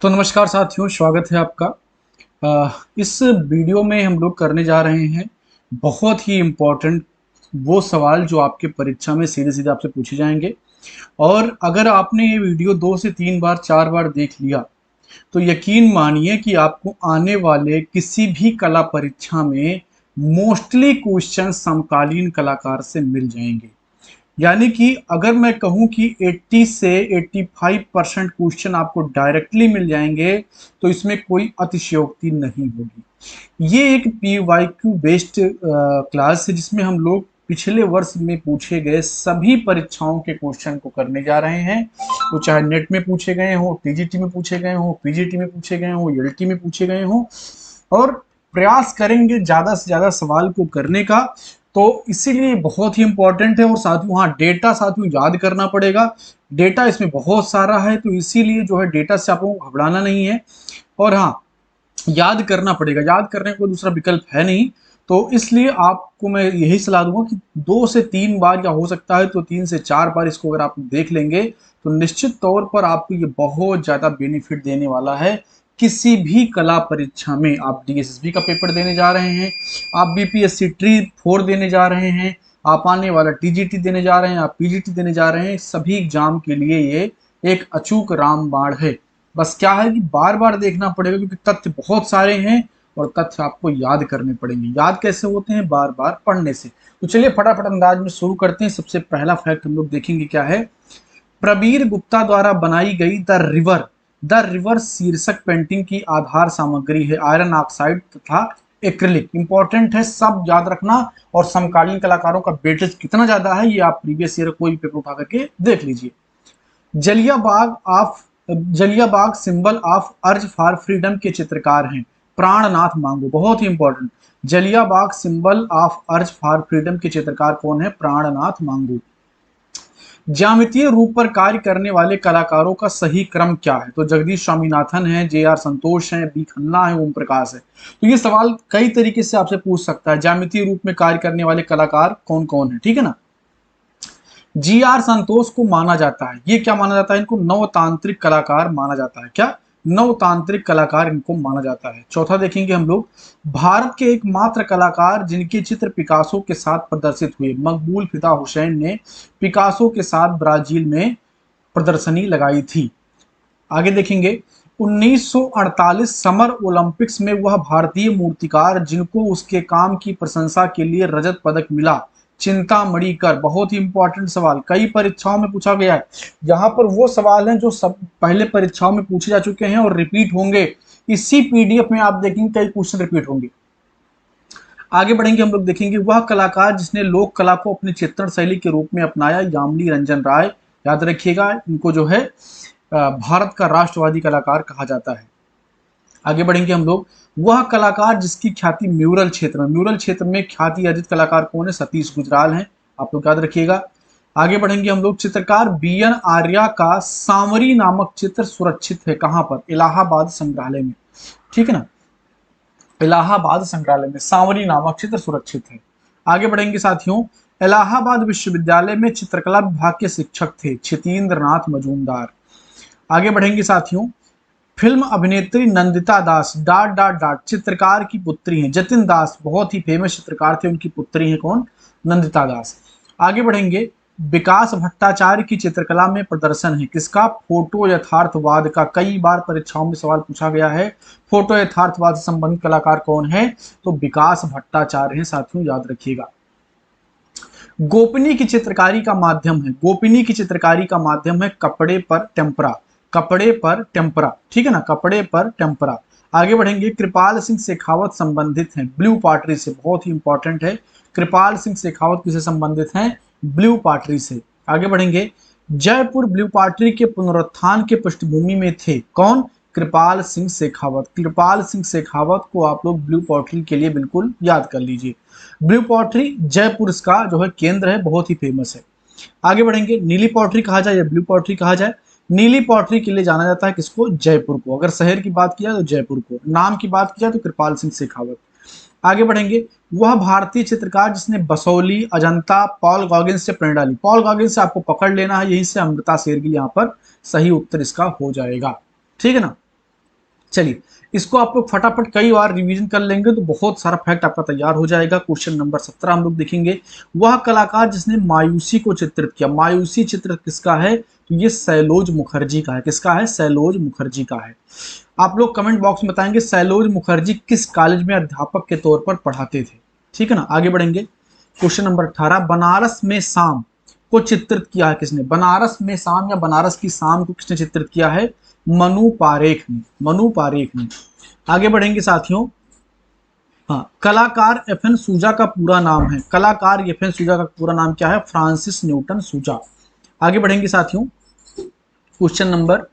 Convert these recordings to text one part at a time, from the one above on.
तो नमस्कार साथियों, स्वागत है आपका। इस वीडियो में हम लोग करने जा रहे हैं बहुत ही इम्पोर्टेंट वो सवाल जो आपके परीक्षा में सीधे सीधे आपसे पूछे जाएंगे। और अगर आपने ये वीडियो 2 से 3 बार 4 बार देख लिया तो यकीन मानिए कि आपको आने वाले किसी भी कला परीक्षा में मोस्टली क्वेश्चन समकालीन कलाकार से मिल जाएंगे। यानी कि अगर मैं कहूं कि 80 से 85% क्वेश्चन आपको डायरेक्टली मिल जाएंगे तो इसमें कोई अतिशयोक्ति नहीं होगी। ये एक पीवाईक्यू बेस्ड क्लास है जिसमें हम लोग पिछले वर्ष में पूछे गए सभी परीक्षाओं के क्वेश्चन को करने जा रहे हैं। वो चाहे नेट में पूछे गए हो, टीजीटी में पूछे गए हो, पीजीटी में पूछे गए हो, एलटी में पूछे गए हो, और प्रयास करेंगे ज्यादा से ज्यादा सवाल को करने का। तो इसीलिए बहुत ही इंपॉर्टेंट है। और साथियों, हाँ, डेटा साथियों याद करना पड़ेगा। डेटा इसमें बहुत सारा है, तो इसीलिए जो है डेटा से आपको घबराना नहीं है। और हाँ, याद करना पड़ेगा, याद करने का कोई दूसरा विकल्प है नहीं। तो इसलिए आपको मैं यही सलाह दूंगा कि 2 से 3 बार, या हो सकता है तो 3 से 4 बार इसको अगर आप देख लेंगे तो निश्चित तौर पर आपको ये बहुत ज़्यादा बेनिफिट देने वाला है। किसी भी कला परीक्षा में, आप डीएसएसबी का पेपर देने जा रहे हैं, आप बीपीएससी ट्री 4 देने जा रहे हैं, आप आने वाला टीजीटी देने जा रहे हैं, आप पीजीटी देने जा रहे हैं, सभी एग्जाम के लिए ये एक अचूक रामबाण है। बस क्या है कि बार बार देखना पड़ेगा क्योंकि तथ्य बहुत सारे हैं और तथ्य आपको याद करने पड़ेंगे। याद कैसे होते हैं? बार बार पढ़ने से। तो चलिए फटाफट अंदाज में शुरू करते हैं। सबसे पहला फैक्ट हम लोग देखेंगे क्या है। प्रबीर गुप्ता द्वारा बनाई गई द रिवर शीर्षक पेंटिंग की आधार सामग्री है आयरन ऑक्साइड तथा एक्रिलिक। इंपॉर्टेंट है, सब याद रखना। और समकालीन कलाकारों का वेटेज कितना ज्यादा है ये आप प्रीवियस ईयर कोई पेपर उठा करके देख लीजिए। जलियाबाग of जलियाबाग symbol of urge for freedom के चित्रकार हैं प्राणनाथ मांगू। बहुत ही important, जलियाबाग symbol of urge for freedom के चित्रकार कौन है? प्राणनाथ मांगू। ज्यामितीय रूप पर कार्य करने वाले कलाकारों का सही क्रम क्या है? तो जगदीश स्वामीनाथन है, जे आर संतोष है, बी खन्ना है, ओम प्रकाश है। तो ये सवाल कई तरीके से आपसे पूछ सकता है, ज्यामितीय रूप में कार्य करने वाले कलाकार कौन कौन है, ठीक है ना। जी आर संतोष को माना जाता है, ये क्या माना जाता है? इनको नवतांत्रिक कलाकार माना जाता है। क्या? नवतांत्रिक कलाकार इनको माना जाता है। चौथा देखेंगे हम लोग, भारत के एकमात्र कलाकार जिनके चित्र पिकासो के साथ प्रदर्शित हुए। मकबूल फिदा हुसैन ने पिकासो के साथ ब्राजील में प्रदर्शनी लगाई थी। आगे देखेंगे, 1948 समर ओलंपिक्स में वह भारतीय मूर्तिकार जिनको उसके काम की प्रशंसा के लिए रजत पदक मिला, चिंतामणि कर। बहुत ही इंपॉर्टेंट सवाल, कई परीक्षाओं में पूछा गया है। यहाँ पर वो सवाल हैं जो सब पहले परीक्षाओं में पूछे जा चुके हैं और रिपीट होंगे। इसी पीडीएफ में आप देखेंगे कई क्वेश्चन रिपीट होंगे। आगे बढ़ेंगे, हम लोग देखेंगे वह कलाकार जिसने लोक कला को अपनी चित्रण शैली के रूप में अपनाया, यामिनी रंजन राय। याद रखिएगा, इनको जो है भारत का राष्ट्रवादी कलाकार कहा जाता है। आगे बढ़ेंगे हम लोग, वह कलाकार जिसकी ख्याति म्यूरल क्षेत्र में ख्याति अर्जित कलाकार कौन है? सतीश गुजराल हैं, आप लोग याद रखिएगा। आगे बढ़ेंगे हम लोग, चित्रकार बी एन आर्या का सांवरी नामक चित्र सुरक्षित है कहां पर? इलाहाबाद संग्रहालय में, ठीक है ना। इलाहाबाद संग्रहालय में सांवरी नामक चित्र सुरक्षित है। आगे बढ़ेंगे साथियों, इलाहाबाद विश्वविद्यालय में चित्रकला विभाग के शिक्षक थे क्षितेंद्र नाथ मजूमदार। आगे बढ़ेंगे साथियों, फिल्म अभिनेत्री नंदिता दास डॉट डॉट डॉट चित्रकार की पुत्री हैं। जतिन दास बहुत ही फेमस चित्रकार थे, उनकी पुत्री हैं कौन? नंदिता दास। आगे बढ़ेंगे, विकास भट्टाचार्य की चित्रकला में प्रदर्शन है किसका? फोटो यथार्थवाद का। कई बार परीक्षाओं में सवाल पूछा गया है, फोटो यथार्थवाद से संबंधित कलाकार कौन है? तो विकास भट्टाचार्य हैं साथियों, याद रखिएगा। गोपिनी की चित्रकारी का माध्यम है, गोपिनी की चित्रकारी का माध्यम है कपड़े पर टेम्परा। कपड़े पर टेम्परा, ठीक है ना, कपड़े पर टेम्परा। आगे बढ़ेंगे, कृपाल सिंह शेखावत संबंधित हैं ब्लू पॉटरी से। बहुत ही इंपॉर्टेंट है, कृपाल सिंह शेखावत किसे संबंधित हैं? ब्लू पॉटरी से। आगे बढ़ेंगे, जयपुर ब्लू पॉटरी के पुनरुत्थान के पृष्ठभूमि में थे कौन? कृपाल सिंह शेखावत। कृपाल सिंह शेखावत को आप लोग ब्लू पॉटरी के लिए बिल्कुल याद कर लीजिए। ब्लू पॉटरी जयपुर इसका जो है केंद्र है, बहुत ही फेमस है। आगे बढ़ेंगे, नीली पॉटरी कहा जाए या ब्लू पॉटरी कहा जाए? नीली पॉटरी के लिए जाना जाता है किसको? जयपुर को। अगर शहर की बात की जाए तो जयपुर को, नाम की बात की जाए तो कृपाल सिंह शेखावत। आगे बढ़ेंगे, वह भारतीय चित्रकार जिसने बसोली, अजंता, पॉल गॉगिन्स से प्रेरणा ली। पॉल गॉगिन्स से आपको पकड़ लेना है, यहीं से अमृता शेरगिल यहाँ पर सही उत्तर इसका हो जाएगा, ठीक है ना। चलिए, इसको आप लोग फटाफट कई बार रिवीजन कर लेंगे तो बहुत सारा फैक्ट आपका तैयार हो जाएगा। क्वेश्चन नंबर 17 हम लोग देखेंगे, वह कलाकार जिसने मायूसी को चित्रित किया। मायूसी चित्र किसका है? तो ये सैलोज मुखर्जी का है। किसका है? सैलोज मुखर्जी का है। आप लोग कमेंट बॉक्स में बताएंगे सैलोज मुखर्जी किस कॉलेज में अध्यापक के तौर पर पढ़ाते थे। ठीक है ना, आगे बढ़ेंगे। क्वेश्चन नंबर 18, बनारस में शाम को चित्रित किया है किसने? बनारस में शाम या बनारस की शाम को किसने चित्रित किया है? मनु पारेख ने। मनु पारेख ने। आगे बढ़ेंगे साथियों। हाँ, कलाकार एफ एन सूजा का पूरा नाम है। कलाकार एफ एन सूजा का पूरा नाम क्या है? फ्रांसिस न्यूटन सूजा। आगे बढ़ेंगे साथियों। क्वेश्चन नंबर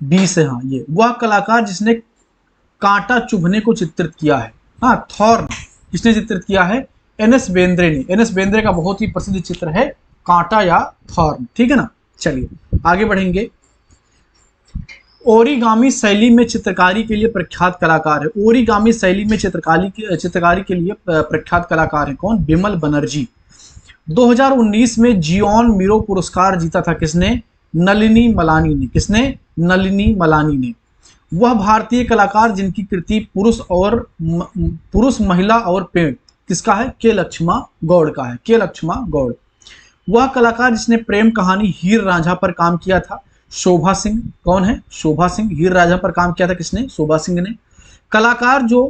20 है, हाँ, ये वह कलाकार जिसने कांटा चुभने को चित्रित किया है। हाँ, थॉर्न किसने चित्रित किया है? एन एस बेंद्रे ने। एन एस बेंद्रे का बहुत ही प्रसिद्ध चित्र है कांटा या थॉर्न। ठीक है ना, चलिए आगे बढ़ेंगे। ओरिगामी शैली में चित्रकारी के लिए प्रख्यात कलाकार है। ओरिगामी शैली में चित्रकारी के लिए प्रख्यात कलाकार है कौन? बिमल बनर्जी। 2019 में जियोन मिरो पुरस्कार जीता था किसने? नलिनी मलानी ने। किसने? नलिनी मलानी ने। वह भारतीय कलाकार जिनकी कृति पुरुष महिला और पेड़ किसका है? के लक्ष्मा गौड़ का है। के लक्ष्मा गौड़। वह कलाकार जिसने प्रेम कहानी हीर रांझा पर काम किया था। शोभा सिंह। कौन है? शोभा सिंह। हीर रांझा पर काम किया था किसने? शोभा सिंह ने। कलाकार जो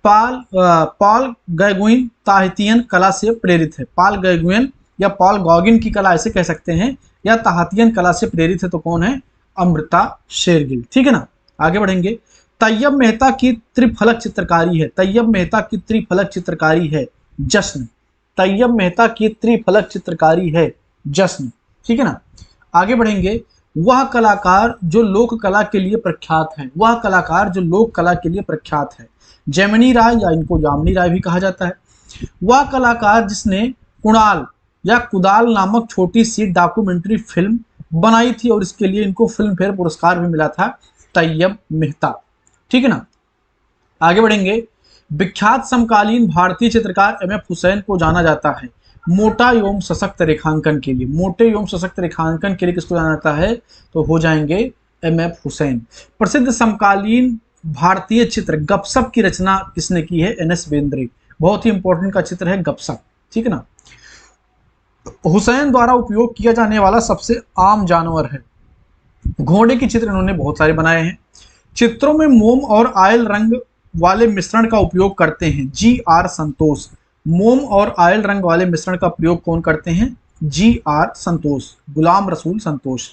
पॉल गैगुइन ताहितियन कला से प्रेरित है। पॉल गैगुइन या पॉल गॉगिन की कला ऐसे कह सकते हैं, या ताहितियन कला से प्रेरित है तो कौन है? अमृता शेरगिल। ठीक है ना, आगे बढ़ेंगे। तैयब मेहता की त्रिफलक चित्रकारी है। तैयब मेहता की त्रिफलक चित्रकारी है जश्न। तैयब मेहता की त्रिफलक चित्रकारी है जश्न। ठीक है ना, आगे बढ़ेंगे। वह कलाकार जो लोक कला के लिए प्रख्यात है। वह कलाकार जो लोक कला के लिए प्रख्यात है। जैमिनी राय या इनको यामिनी राय भी कहा जाता है। वह कलाकार जिसने कुणाल या कुदाल नामक छोटी सी डॉक्यूमेंट्री फिल्म बनाई थी और इसके लिए इनको फिल्म फेयर पुरस्कार भी मिला था। तैयब मेहता। ठीक है ना, आगे बढ़ेंगे। विख्यात समकालीन भारतीय चित्रकार एम एफ हुसैन को जाना जाता है मोटा एवं सशक्त रेखांकन के लिए। मोटे एवं सशक्त रेखांकन के लिए किसको जाना जाता है? तो हो जाएंगे एम एफ हुसैन। प्रसिद्ध समकालीन भारतीय चित्र गपसप की रचना किसने की है? N S Bendre. बहुत ही इंपॉर्टेंट का चित्र है गपसप। ठीक है ना, हुसैन द्वारा उपयोग किया जाने वाला सबसे आम जानवर है घोड़े के चित्र इन्होंने बहुत सारे बनाए हैं। चित्रों में मोम और आयल रंग वाले मिश्रण का उपयोग करते हैं जी आर संतोष। मोम और आयल रंग वाले मिश्रण का प्रयोग कौन करते हैं? जी आर संतोष, गुलाम रसूल संतोष।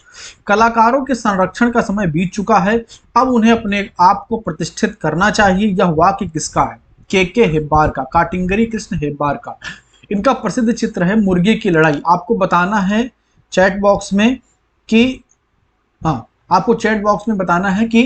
कलाकारों के संरक्षण का समय बीत चुका है, अब उन्हें अपने आप को प्रतिष्ठित करना चाहिए। यह वाक्य किसका है? के हेब्बार का, काटिंगरी कृष्ण हेब्बार का। इनका प्रसिद्ध चित्र है मुर्गे की लड़ाई। आपको बताना है चैट बॉक्स में कि हाँ, आपको चैट बॉक्स में बताना है कि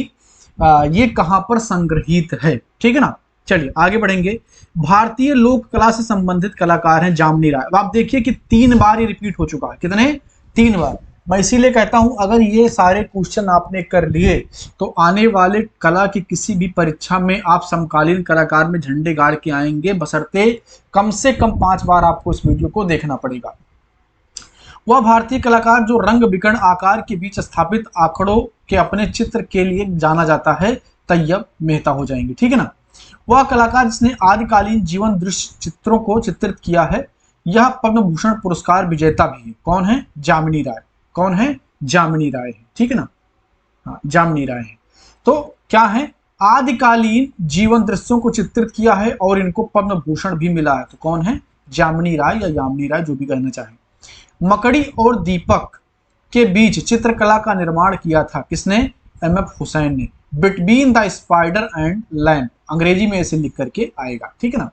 ये कहां पर संग्रहित है। ठीक है ना, चलिए आगे बढ़ेंगे। भारतीय लोक कला से संबंधित कलाकार हैं जामिनी राय। अब आप देखिए कि 3 बार ये रिपीट हो चुका है। कितने? 3 बार। मैं इसीलिए कहता हूं अगर ये सारे क्वेश्चन आपने कर लिए तो आने वाले कला की किसी भी परीक्षा में आप समकालीन कलाकार में झंडे गाड़ के आएंगे, बशर्ते कम से कम 5 बार आपको इस वीडियो को देखना पड़ेगा। वह भारतीय कलाकार जो रंग विकर्ण आकार के बीच स्थापित आंकड़ों के अपने चित्र के लिए जाना जाता है तैयब मेहता हो जाएंगे। ठीक है ना, वह कलाकार जिसने आदिकालीन जीवन दृश्य चित्रों को चित्रित किया है। यह पद्म भूषण पुरस्कार विजेता भी है। कौन है? जामिनी राय। कौन है? जामिनी राय है। ठीक है ना, हाँ, जामिनी राय है। तो क्या है? आदिकालीन जीवन दृश्यों को चित्रित किया है और इनको पद्म भूषण भी मिला है। तो कौन है? जामिनी राय या यामिनी राय, जो भी कहना चाहे। मकड़ी और दीपक के बीच चित्रकला का निर्माण किया था किसने? एम एफ हुसैन ने। Between the spider and lamp, अंग्रेजी में ऐसे लिख करके आएगा। ठीक है ना,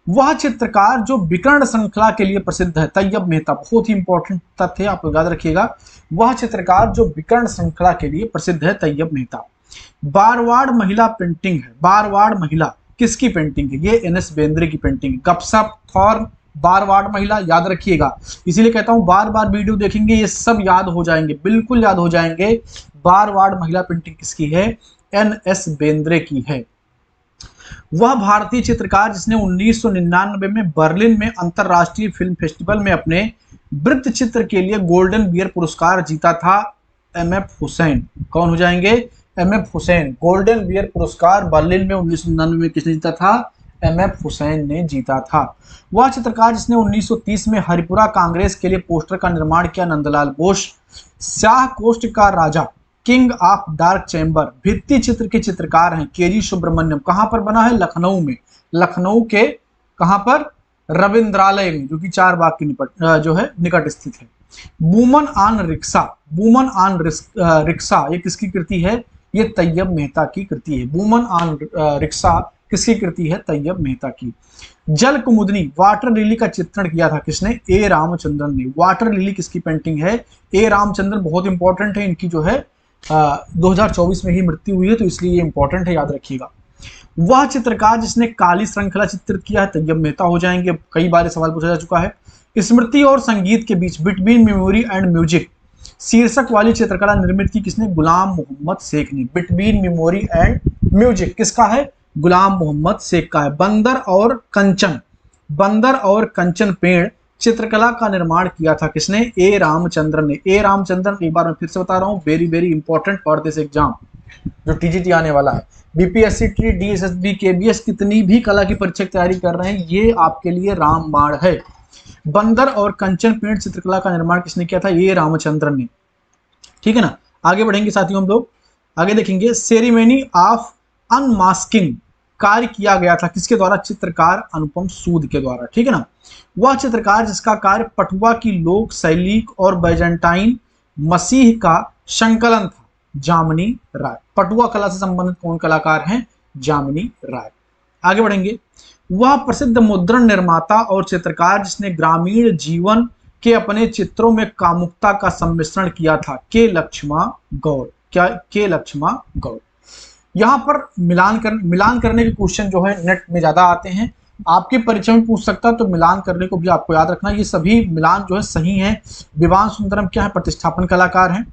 वह चित्रकार जो विकर्ण श्रृंखला के लिए प्रसिद्ध है तैयब मेहता। बहुत ही इंपॉर्टेंट तथ्य आप याद रखिएगा। वह चित्रकार जो विकर्ण श्रृंखला के लिए प्रसिद्ध है तैयब मेहता। बारवाड़ महिला पेंटिंग है। बारवाड़ महिला किसकी पेंटिंग है? ये एन एस बेंद्रे की पेंटिंग है। गपसप, थॉर्न, बारवाड़ महिला, याद रखिएगा। इसीलिए कहता हूं बार बार वीडियो देखेंगे ये सब याद हो जाएंगे, बिल्कुल याद हो जाएंगे। बारवाड़ महिला पेंटिंग किसकी है? एन एस बेंद्रे की है। वह भारतीय चित्रकार जिसने 1999 में बर्लिन में अंतरराष्ट्रीय फिल्म फेस्टिवल में अपने वृत्त चित्र के लिए गोल्डन बियर पुरस्कार जीता था। M F Husain. कौन हो जाएंगे? एमएफ हुसैन। गोल्डन बियर पुरस्कार बर्लिन में 1999 में किसने जीता था? एमएफ हुसैन ने जीता था। वह चित्रकार जिसने 1930 में हरिपुरा कांग्रेस के लिए पोस्टर का निर्माण किया, नंदलाल बोस। शाह कोस्ट का राजा, किंग ऑफ डार्क चैम्बर, भित्ति चित्र के चित्रकार हैं केजी सुब्रमण्यम। कहां पर बना है? लखनऊ में। लखनऊ के कहां पर? रविंद्रालय में, जो कि चारबाग के निकट स्थित है। Woman on rickshaw, woman on rickshaw ये किसकी कृति है? ये तैयब मेहता की कृति है। वुमन ऑन रिक्शा किसकी कृति है? तैयब मेहता की। जल कुमुदनी, वाटर लिली का चित्रण किया था किसने? ए रामचंद्रन ने। वाटर लिली किसकी पेंटिंग है? ए रामचंद्रन। बहुत इंपॉर्टेंट है, इनकी जो है 2024 में ही मृत्यु हुई है, तो इसलिए ये इंपॉर्टेंट है, याद रखिएगा। वह चित्रकार जिसने काली श्रृंखला चित्रित किया है, तैयब मेहता हो जाएंगे। कई बार सवाल पूछा जा चुका है। स्मृति और संगीत के बीच, बिटवीन मेमोरी एंड म्यूजिक शीर्षक वाली चित्रकला निर्मित की किसने? गुलाम मोहम्मद शेख ने। बिटवीन मेमोरी एंड म्यूजिक किसका है? गुलाम मोहम्मद शेख का है। बंदर और कंचन, बंदर और कंचन पेड़ चित्रकला का निर्माण किया था किसने? ए रामचंद्रन ने। ए रामचंद्रन, एक बार मैं फिर से बता रहा हूं, very very important for this exam जो टीजीटी आने वाला है। बीपीएससी, टी, डीएसएसबी, केबीएस, कितनी भी कला की परीक्षा की तैयारी कर रहे हैं, ये आपके लिए रामबाण है। बंदर और कंचन पेड़ चित्रकला का निर्माण किसने किया था? ये रामचंद्रन ने। ठीक है ना। आगे बढ़ेंगे साथियों, हम लोग आगे देखेंगे। सेरेमनी ऑफ अनमास्किंग कार्य किया गया था किसके द्वारा? चित्रकार अनुपम सूद के द्वारा। ठीक है ना। वह चित्रकार जिसका कार्य पटुआ की लोक शैली और बैजेंटाइन मसीह का संकलन था, जामिनी राय। पटुआ कला से संबंधित कौन कलाकार हैं? जामिनी राय। आगे बढ़ेंगे। वह प्रसिद्ध मुद्रण निर्माता और चित्रकार जिसने ग्रामीण जीवन के अपने चित्रों में कामुकता का सम्मिश्रण किया था, के लक्ष्मा गौड़। क्या? के लक्ष्मा गौड़। यहां पर मिलान करने के क्वेश्चन जो है नेट में ज्यादा आते हैं, आपके परीक्षा में पूछ सकता है, तो मिलान करने को भी आपको याद रखना। ये सभी मिलान जो है सही है। विमान सुंदरम क्या है? प्रतिष्ठापन कलाकार हैं।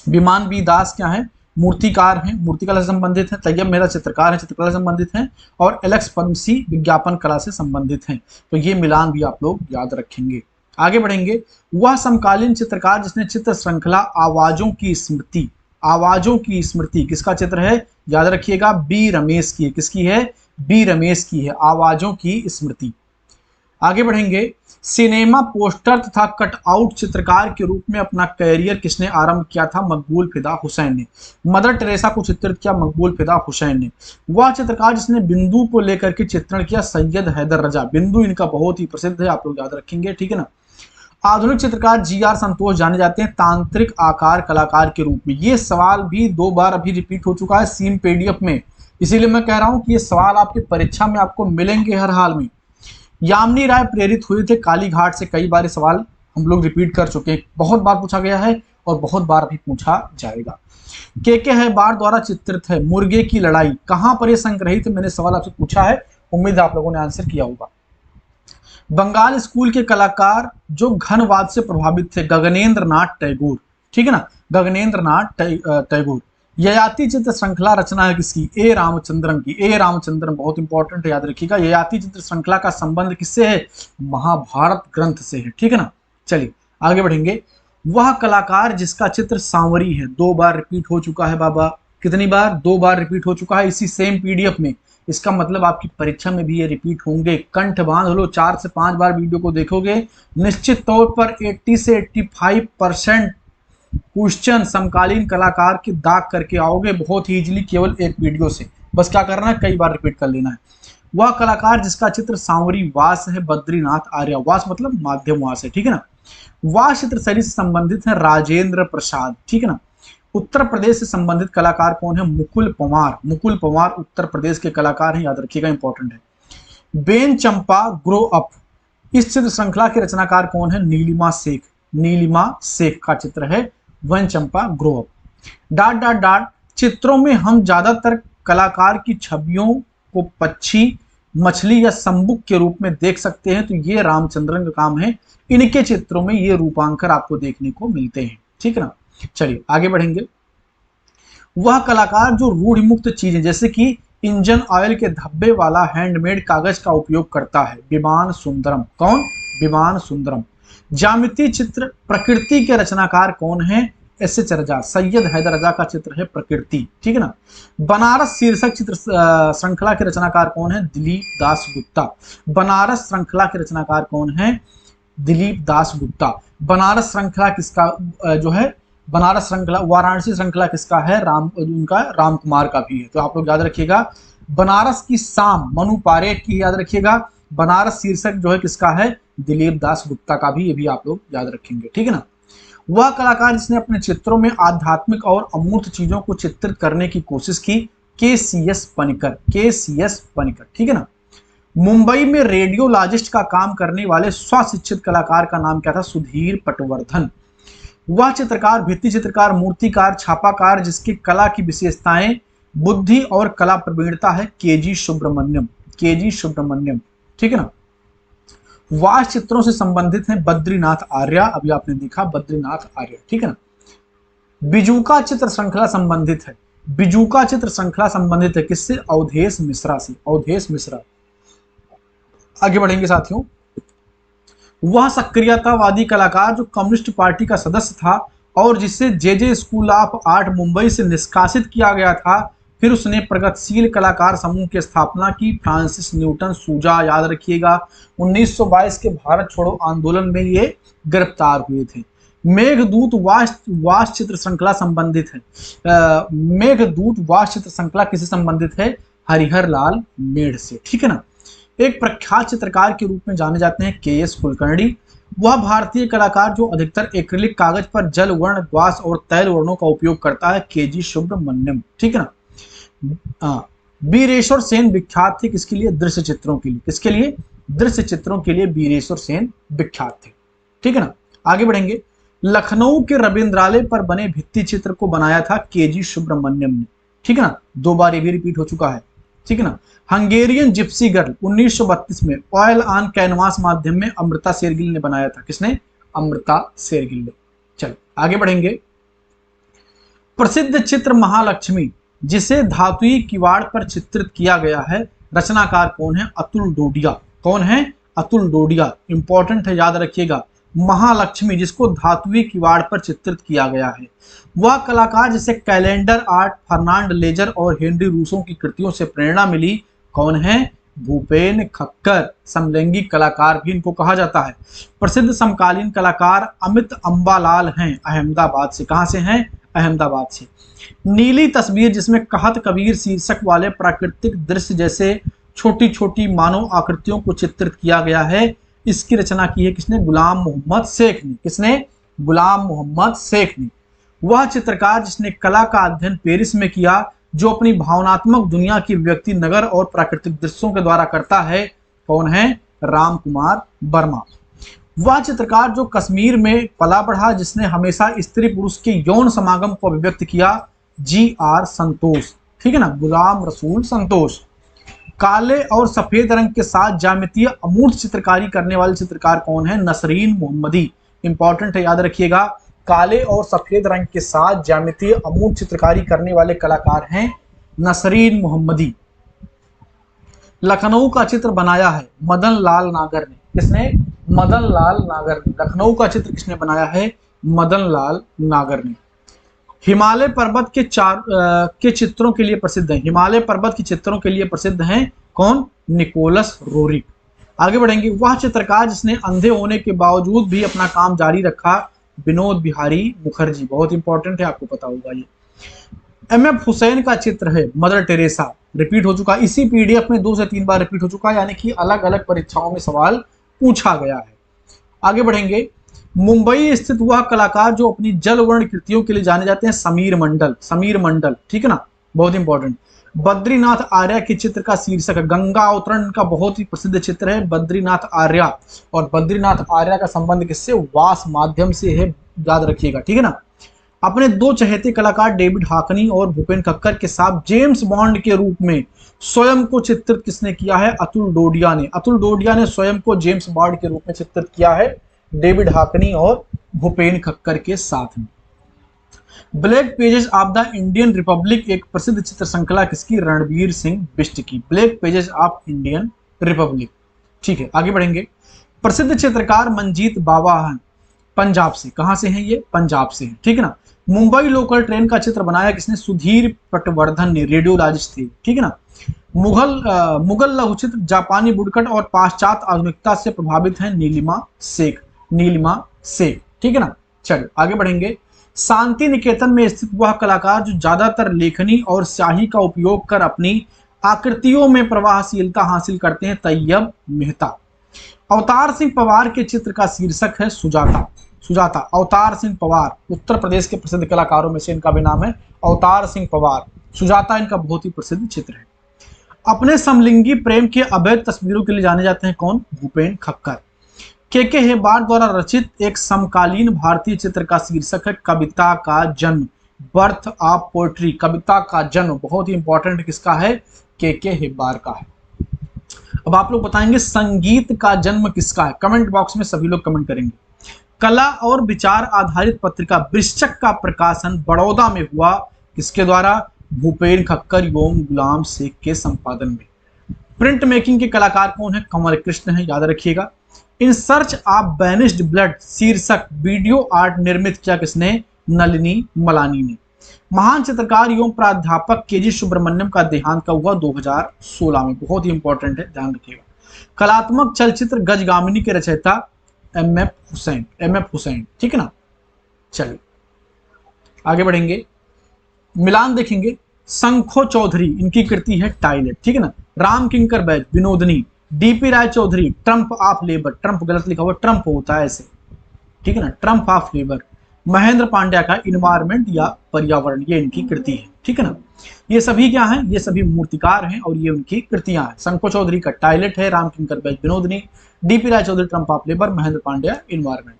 विमान बी दास क्या है? मूर्तिकार हैं, मूर्तिकला से संबंधित हैं। तैयब मेहता चित्रकार है, चित्रकला से संबंधित हैं। और एलेक्स पद्मसी विज्ञापन कला से संबंधित हैं। तो ये मिलान भी आप लोग याद रखेंगे। आगे बढ़ेंगे। वह समकालीन चित्रकार जिसने चित्र श्रृंखला आवाजों की स्मृति, आवाजों की स्मृति किसका चित्र है? याद रखिएगा, बी रमेश की है। किसकी है? बी रमेश की है, आवाजों की स्मृति। आगे बढ़ेंगे। सिनेमा पोस्टर तथा कटआउट चित्रकार के रूप में अपना कैरियर किसने आरंभ किया था? मकबूल फिदा हुसैन ने। मदर टेरेसा को चित्रित किया मकबूल फिदा हुसैन ने। वह चित्रकार जिसने बिंदु को लेकर के चित्रण किया, सैयद हैदर रजा। बिंदु इनका बहुत ही प्रसिद्ध है, आप लोग याद रखेंगे। ठीक है ना। आधुनिक चित्रकार जीआर संतोष जाने जाते हैं तांत्रिक आकार कलाकार के रूप में। ये सवाल भी 2 बार अभी रिपीट हो चुका है सीम पीडीएफ में, इसीलिए मैं कह रहा हूं कि ये सवाल आपकी परीक्षा में आपको मिलेंगे हर हाल में। यामिनी राय प्रेरित हुए थे कालीघाट से। कई बार सवाल हम लोग रिपीट कर चुके हैं, बहुत बार पूछा गया है और बहुत बार भी पूछा जाएगा। के हैबार द्वारा चित्रित है मुर्गे की लड़ाई, कहां पर यह संग्रहित है? मैंने सवाल आपसे पूछा है, उम्मीद आप लोगों ने आंसर किया होगा। बंगाल स्कूल के कलाकार जो घनवाद से प्रभावित थे, गगनेंद्र नाथ टैगोर। ठीक है ना, गगनेंद्र नाथ टैगोर। ययाति चित्र श्रृंखला रचना है किसकी? ए रामचंद्रन की। ए रामचंद्रन बहुत इंपॉर्टेंट है, याद रखिएगा। ययाति चित्र श्रृंखला का संबंध किससे है? महाभारत ग्रंथ से है। ठीक है ना। चलिए आगे बढ़ेंगे। वह कलाकार जिसका चित्र सांवरी है, 2 बार रिपीट हो चुका है बाबा। कितनी बार? 2 बार रिपीट हो चुका है इसी सेम पीडीएफ में। इसका मतलब आपकी परीक्षा में भी ये रिपीट होंगे। कंठ बांध लो, 4 से 5 बार वीडियो को देखोगे, निश्चित तौर पर 80 से 85% क्वेश्चन समकालीन कलाकार की दाग करके आओगे बहुत ही इजीली, केवल एक वीडियो से। बस क्या करना है? कई बार रिपीट कर लेना है। वह कलाकार जिसका चित्र सांवरी वास है, बद्रीनाथ आर्य। वास मतलब माध्यम वास है। ठीक है ना। वास चित्र शैली से संबंधित है राजेंद्र प्रसाद। ठीक है ना। उत्तर प्रदेश से संबंधित कलाकार कौन है? मुकुल पंवार। मुकुल पंवार उत्तर प्रदेश के कलाकार हैं, याद रखिएगा, इंपॉर्टेंट है। बेन चंपा ग्रो अप, इस चित्र श्रृंखला के रचनाकार कौन है? नीलिमा शेख। नीलिमा शेख का चित्र है when Champa grow up. Dot dot dot, चित्रों में हम ज्यादातर कलाकार की छवियों को पक्षी, मछली या संबुक के रूप में देख सकते हैं, तो ये रामचंद्रन का काम है। इनके चित्रों में ये रूपांकर आपको देखने को मिलते हैं। ठीक है ना। चलिए आगे बढ़ेंगे। वह कलाकार जो रूढ़ मुक्त चीजें जैसे कि इंजन ऑयल के धब्बे वाला हैंडमेड कागज का उपयोग करता है, विमान सुंदरम। कौन? विमान सुंदरम। ज्यामिति चित्र प्रकृति के रचनाकार कौन है? एस.एच. रजा, सैयद हैदर रजा का चित्र है प्रकृति, ठीक है ना। बनारस शीर्षक चित्र श्रृंखला के रचनाकार कौन है? दिलीप दास गुप्ता। बनारस श्रृंखला के रचनाकार कौन है? दिलीप दास गुप्ता। बनारस श्रृंखला किसका जो है, बनारस श्रृंखला, वाराणसी श्रृंखला किसका है? उनका राम कुमार का भी है। तो आप लोग याद रखिएगा, बनारस की शाम मनु पारेख की याद रखिएगा। बनारस शीर्षक जो है किसका है? दिलीप दास गुप्ता का भी, ये भी आप लोग याद रखेंगे, ठीक है ना। वह कलाकार जिसने अपने चित्रों में आध्यात्मिक और अमूर्त चीजों को चित्रित करने की कोशिश की, के.सी.एस. पनिकर, के.सी.एस. पनिकर, ठीक है ना। मुंबई में रेडियोलॉजिस्ट का काम करने वाले स्वशिक्षित कलाकार का नाम क्या था? सुधीर पटवर्धन। वह चित्रकार, भित्ति चित्रकार, मूर्तिकार, छापाकार जिसकी कला की विशेषताएं बुद्धि और कला प्रवीणता है, के.जी. सुब्रमण्यम, के.जी. सुब्रमण्यम, ठीक है ना। वास्तु चित्रों से संबंधित हैं बद्रीनाथ आर्य, अभी आपने देखा बद्रीनाथ आर्य, ठीक है ना। बिजूका चित्र श्रृंखला संबंधित है, बिजूका चित्र श्रृंखला संबंधित है किससे? अवधेश मिश्रा से, अवधेश मिश्रा। आगे बढ़ेंगे साथियों। वह सक्रियतावादी कलाकार जो कम्युनिस्ट पार्टी का सदस्य था और जिसे जे स्कूल ऑफ आर्ट मुंबई से निष्कासित किया गया था, फिर उसने प्रगतिशील कलाकार समूह की स्थापना की। फ्रांसिस न्यूटन सूजा, याद रखिएगा, 1922 के भारत छोड़ो आंदोलन में ये गिरफ्तार हुए थे। मेघदूत वास्तु चित्र श्रृंखला संबंधित है, मेघदूत वास्तु चित्र श्रृंखला किससे संबंधित है? हरिहर लाल मेढ़ से, ठीक है ना। एक प्रख्यात चित्रकार के रूप में जाने जाते हैं के.एस. कुलकर्णी। वह भारतीय कलाकार जो अधिकतर एक्रिलिक कागज पर जल वर्ण, ग्वास और तैल वर्णों का उपयोग करता है, के.जी. सुब्रमण्यम, ठीक है ना। बीरेश्वर सेन विख्यात थे किसके लिए? दृश्य चित्रों के लिए, किसके लिए? दृश्य चित्रों के लिए बीरेश्वर सेन विख्यात थे, ठीक है ना। आगे बढ़ेंगे। लखनऊ के रविंद्रालय पर बने भित्ति चित्र को बनाया था के.जी. सुब्रमण्यम ने, ठीक है ना। 2 बार ये भी रिपीट हो चुका है, ठीक है ना। हंगेरियन जिप्सी गर्ल 1932 में ऑयल ऑन कैनवास माध्यम में अमृता शेरगिल ने बनाया था, किसने? अमृता शेरगिल ने। चल आगे बढ़ेंगे। प्रसिद्ध चित्र महालक्ष्मी जिसे धातुई किवाड़ पर चित्रित किया गया है, रचनाकार कौन है? अतुल डोडिया। कौन है? अतुल डोडिया, इंपॉर्टेंट है, याद रखिएगा। महालक्ष्मी जिसको धातुई किवाड़ पर चित्रित किया गया है, वह कलाकार जिसे कैलेंडर आर्ट, फर्नांड लेजर और हेनरी रूसो की कृतियों से प्रेरणा मिली, कौन है? भूपेन खक्कर। समलैंगी कलाकार भी इनको कहा जाता है। प्रसिद्ध समकालीन कलाकार अमित अंबालाल हैं, अहमदाबाद से। कहां से हैं? अहमदाबाद से। नीली तस्वीर जिसमें कहत कबीर शीर्षक वाले प्राकृतिक दृश्य जैसे छोटी छोटी मानव आकृतियों को चित्रित किया गया है, इसकी रचना की है किसने? गुलाम मोहम्मद शेख ने। किसने? गुलाम मोहम्मद शेख ने। वह चित्रकार जिसने कला का अध्ययन पेरिस में किया, जो अपनी भावनात्मक दुनिया की व्यक्ति नगर और प्राकृतिक दृश्यों के द्वारा करता है, कौन है? राम कुमार वर्मा। वह चित्रकार जो कश्मीर में पला बढ़ा, जिसने हमेशा स्त्री पुरुष के यौन समागम को अभिव्यक्त किया, जी.आर. संतोष, ठीक है ना। गुलाम रसूल संतोष। काले और सफेद रंग के साथ ज्यामितीय अमूर्त चित्रकारी करने वाले चित्रकार कौन है? नसरीन मोहम्मदी, इंपॉर्टेंट है, याद रखिएगा। काले और सफेद रंग के साथ ज्यामितीय अमूर्त चित्रकारी करने वाले कलाकार हैं नसरीन मोहम्मदी। लखनऊ का चित्र बनाया है मदन लाल नागर ने। किसने? मदन लाल नागर ने। लखनऊ का चित्र किसने बनाया है? मदन लाल नागर ने। हिमालय पर्वत के चित्रों के लिए प्रसिद्ध है, हिमालय पर्वत के चित्रों के लिए प्रसिद्ध हैं कौन? Nicholas Roerich. आगे बढ़ेंगे। वह चित्रकार जिसने अंधे होने के बावजूद भी अपना काम जारी रखा, विनोद बिहारी मुखर्जी। बहुत इंपॉर्टेंट है, आपको पता होगा ये। एम.एफ. हुसैन का चित्र है मदर टेरेसा, रिपीट हो चुका, इसी पीडीएफ में 2 से 3 बार रिपीट हो चुका है, यानी कि अलग अलग परीक्षाओं में सवाल पूछा गया है। आगे बढ़ेंगे। मुंबई स्थित वह कलाकार जो अपनी जल वर्ण कृतियों के लिए जाने जाते हैं, समीर मंडल। समीर मंडल, ठीक है ना, बहुत इंपॉर्टेंट। बद्रीनाथ आर्य के चित्र का शीर्षक है गंगा अवतरण, का बहुत ही प्रसिद्ध चित्र है बद्रीनाथ आर्य। और बद्रीनाथ आर्य का संबंध किससे? वास माध्यम से है, याद रखिएगा, ठीक है ना। अपने 2 चहेते कलाकार डेविड हाकनी और भूपेन खक्कर के साथ जेम्स बॉन्ड के रूप में स्वयं को चित्रित किसने किया है? अतुल डोडिया ने। अतुल डोडिया ने स्वयं को जेम्स बॉन्ड के रूप में चित्रित किया है डेविड हाकनी और भूपेन खक्कर के साथ में। Black pages of the Indian Republic एक प्रसिद्ध चित्र श्रृंखला किसकी? रणवीर सिंह बिष्ट की। Black pages of Indian Republic, ठीक है। आगे बढ़ेंगे। प्रसिद्ध चित्रकार मंजीत बावा हैं, पंजाब से। कहां से हैं ये? पंजाब से हैं, ठीक है ना। मुंबई लोकल ट्रेन का चित्र बनाया किसने? सुधीर पटवर्धन ने, रेडियोलॉजिस्ट थे, ठीक है ना। मुगल लघु चित्र, जापानी वुडकट और पाश्चात्य आधुनिकता से प्रभावित है, नीलिमा शेख, नीलिमा शेख, ठीक है ना। चलिए आगे बढ़ेंगे। शांति निकेतन में स्थित वह कलाकार जो ज्यादातर लेखनी और स्याही का उपयोग कर अपनी आकृतियों में प्रवाहशीलता हासिल करते हैं, तैयब मेहता। अवतार सिंह पवार के चित्र का शीर्षक है सुजाता। सुजाता, अवतार सिंह पवार उत्तर प्रदेश के प्रसिद्ध कलाकारों में से इनका भी नाम है अवतार सिंह पवार। सुजाता इनका बहुत ही प्रसिद्ध चित्र है। अपने समलिंगी प्रेम के अवैध तस्वीरों के लिए जाने जाते हैं कौन? भूपेन खक्कर। के हेबार द्वारा रचित एक समकालीन भारतीय चित्र का शीर्षक है कविता का जन्म, बर्थ ऑफ पोएट्री। कविता का जन्म बहुत ही इंपॉर्टेंट किसका है? के हेबार का है। अब आप लोग बताएंगे संगीत का जन्म किसका है? कमेंट बॉक्स में सभी लोग कमेंट करेंगे। कला और विचार आधारित पत्रिका वृश्चक का प्रकाशन बड़ौदा में हुआ, किसके द्वारा? भूपेन खक्कर एवं गुलाम शेख के संपादन में। प्रिंट मेकिंग के कलाकार कौन है? कमल कृष्ण है, याद रखिएगा। In search of banished blood शीर्षक वीडियो आर्ट निर्मित किया किसने? नलिनी मलानी ने। महान चित्रकार एवं प्राध्यापक के.जी. सुब्रमण्यम का देहांत कब हुआ? 2016 में। बहुत ही इंपॉर्टेंट है, ध्यान रखिएगा। कलात्मक चलचित्र गजगामिनी के रचयिता एम.एफ. हुसैन, ठीक है ना। चलिए आगे बढ़ेंगे। मिलान देखेंगे। शंखो चौधरी इनकी कृति है टाइलेट, ठीक है ना। Ram Kinkar Baij, Binodini. DP Roy Chowdhury, triumph of labour. Triumph गलत लिखा हुआ, ट्रम्प होता है ऐसे, ठीक है ना, Trump of labour. Mahendra Pandya का इन्वायरमेंट या पर्यावरण, ये इनकी कृति है, ठीक है ना। ये सभी क्या हैं? ये सभी मूर्तिकार हैं और ये उनकी कृतियां हैं। शंखो चौधरी का टाइलेट है, Ram Kinkar Baij Binodini, DP Roy Chowdhury triumph of labour, Mahendra Pandya environment.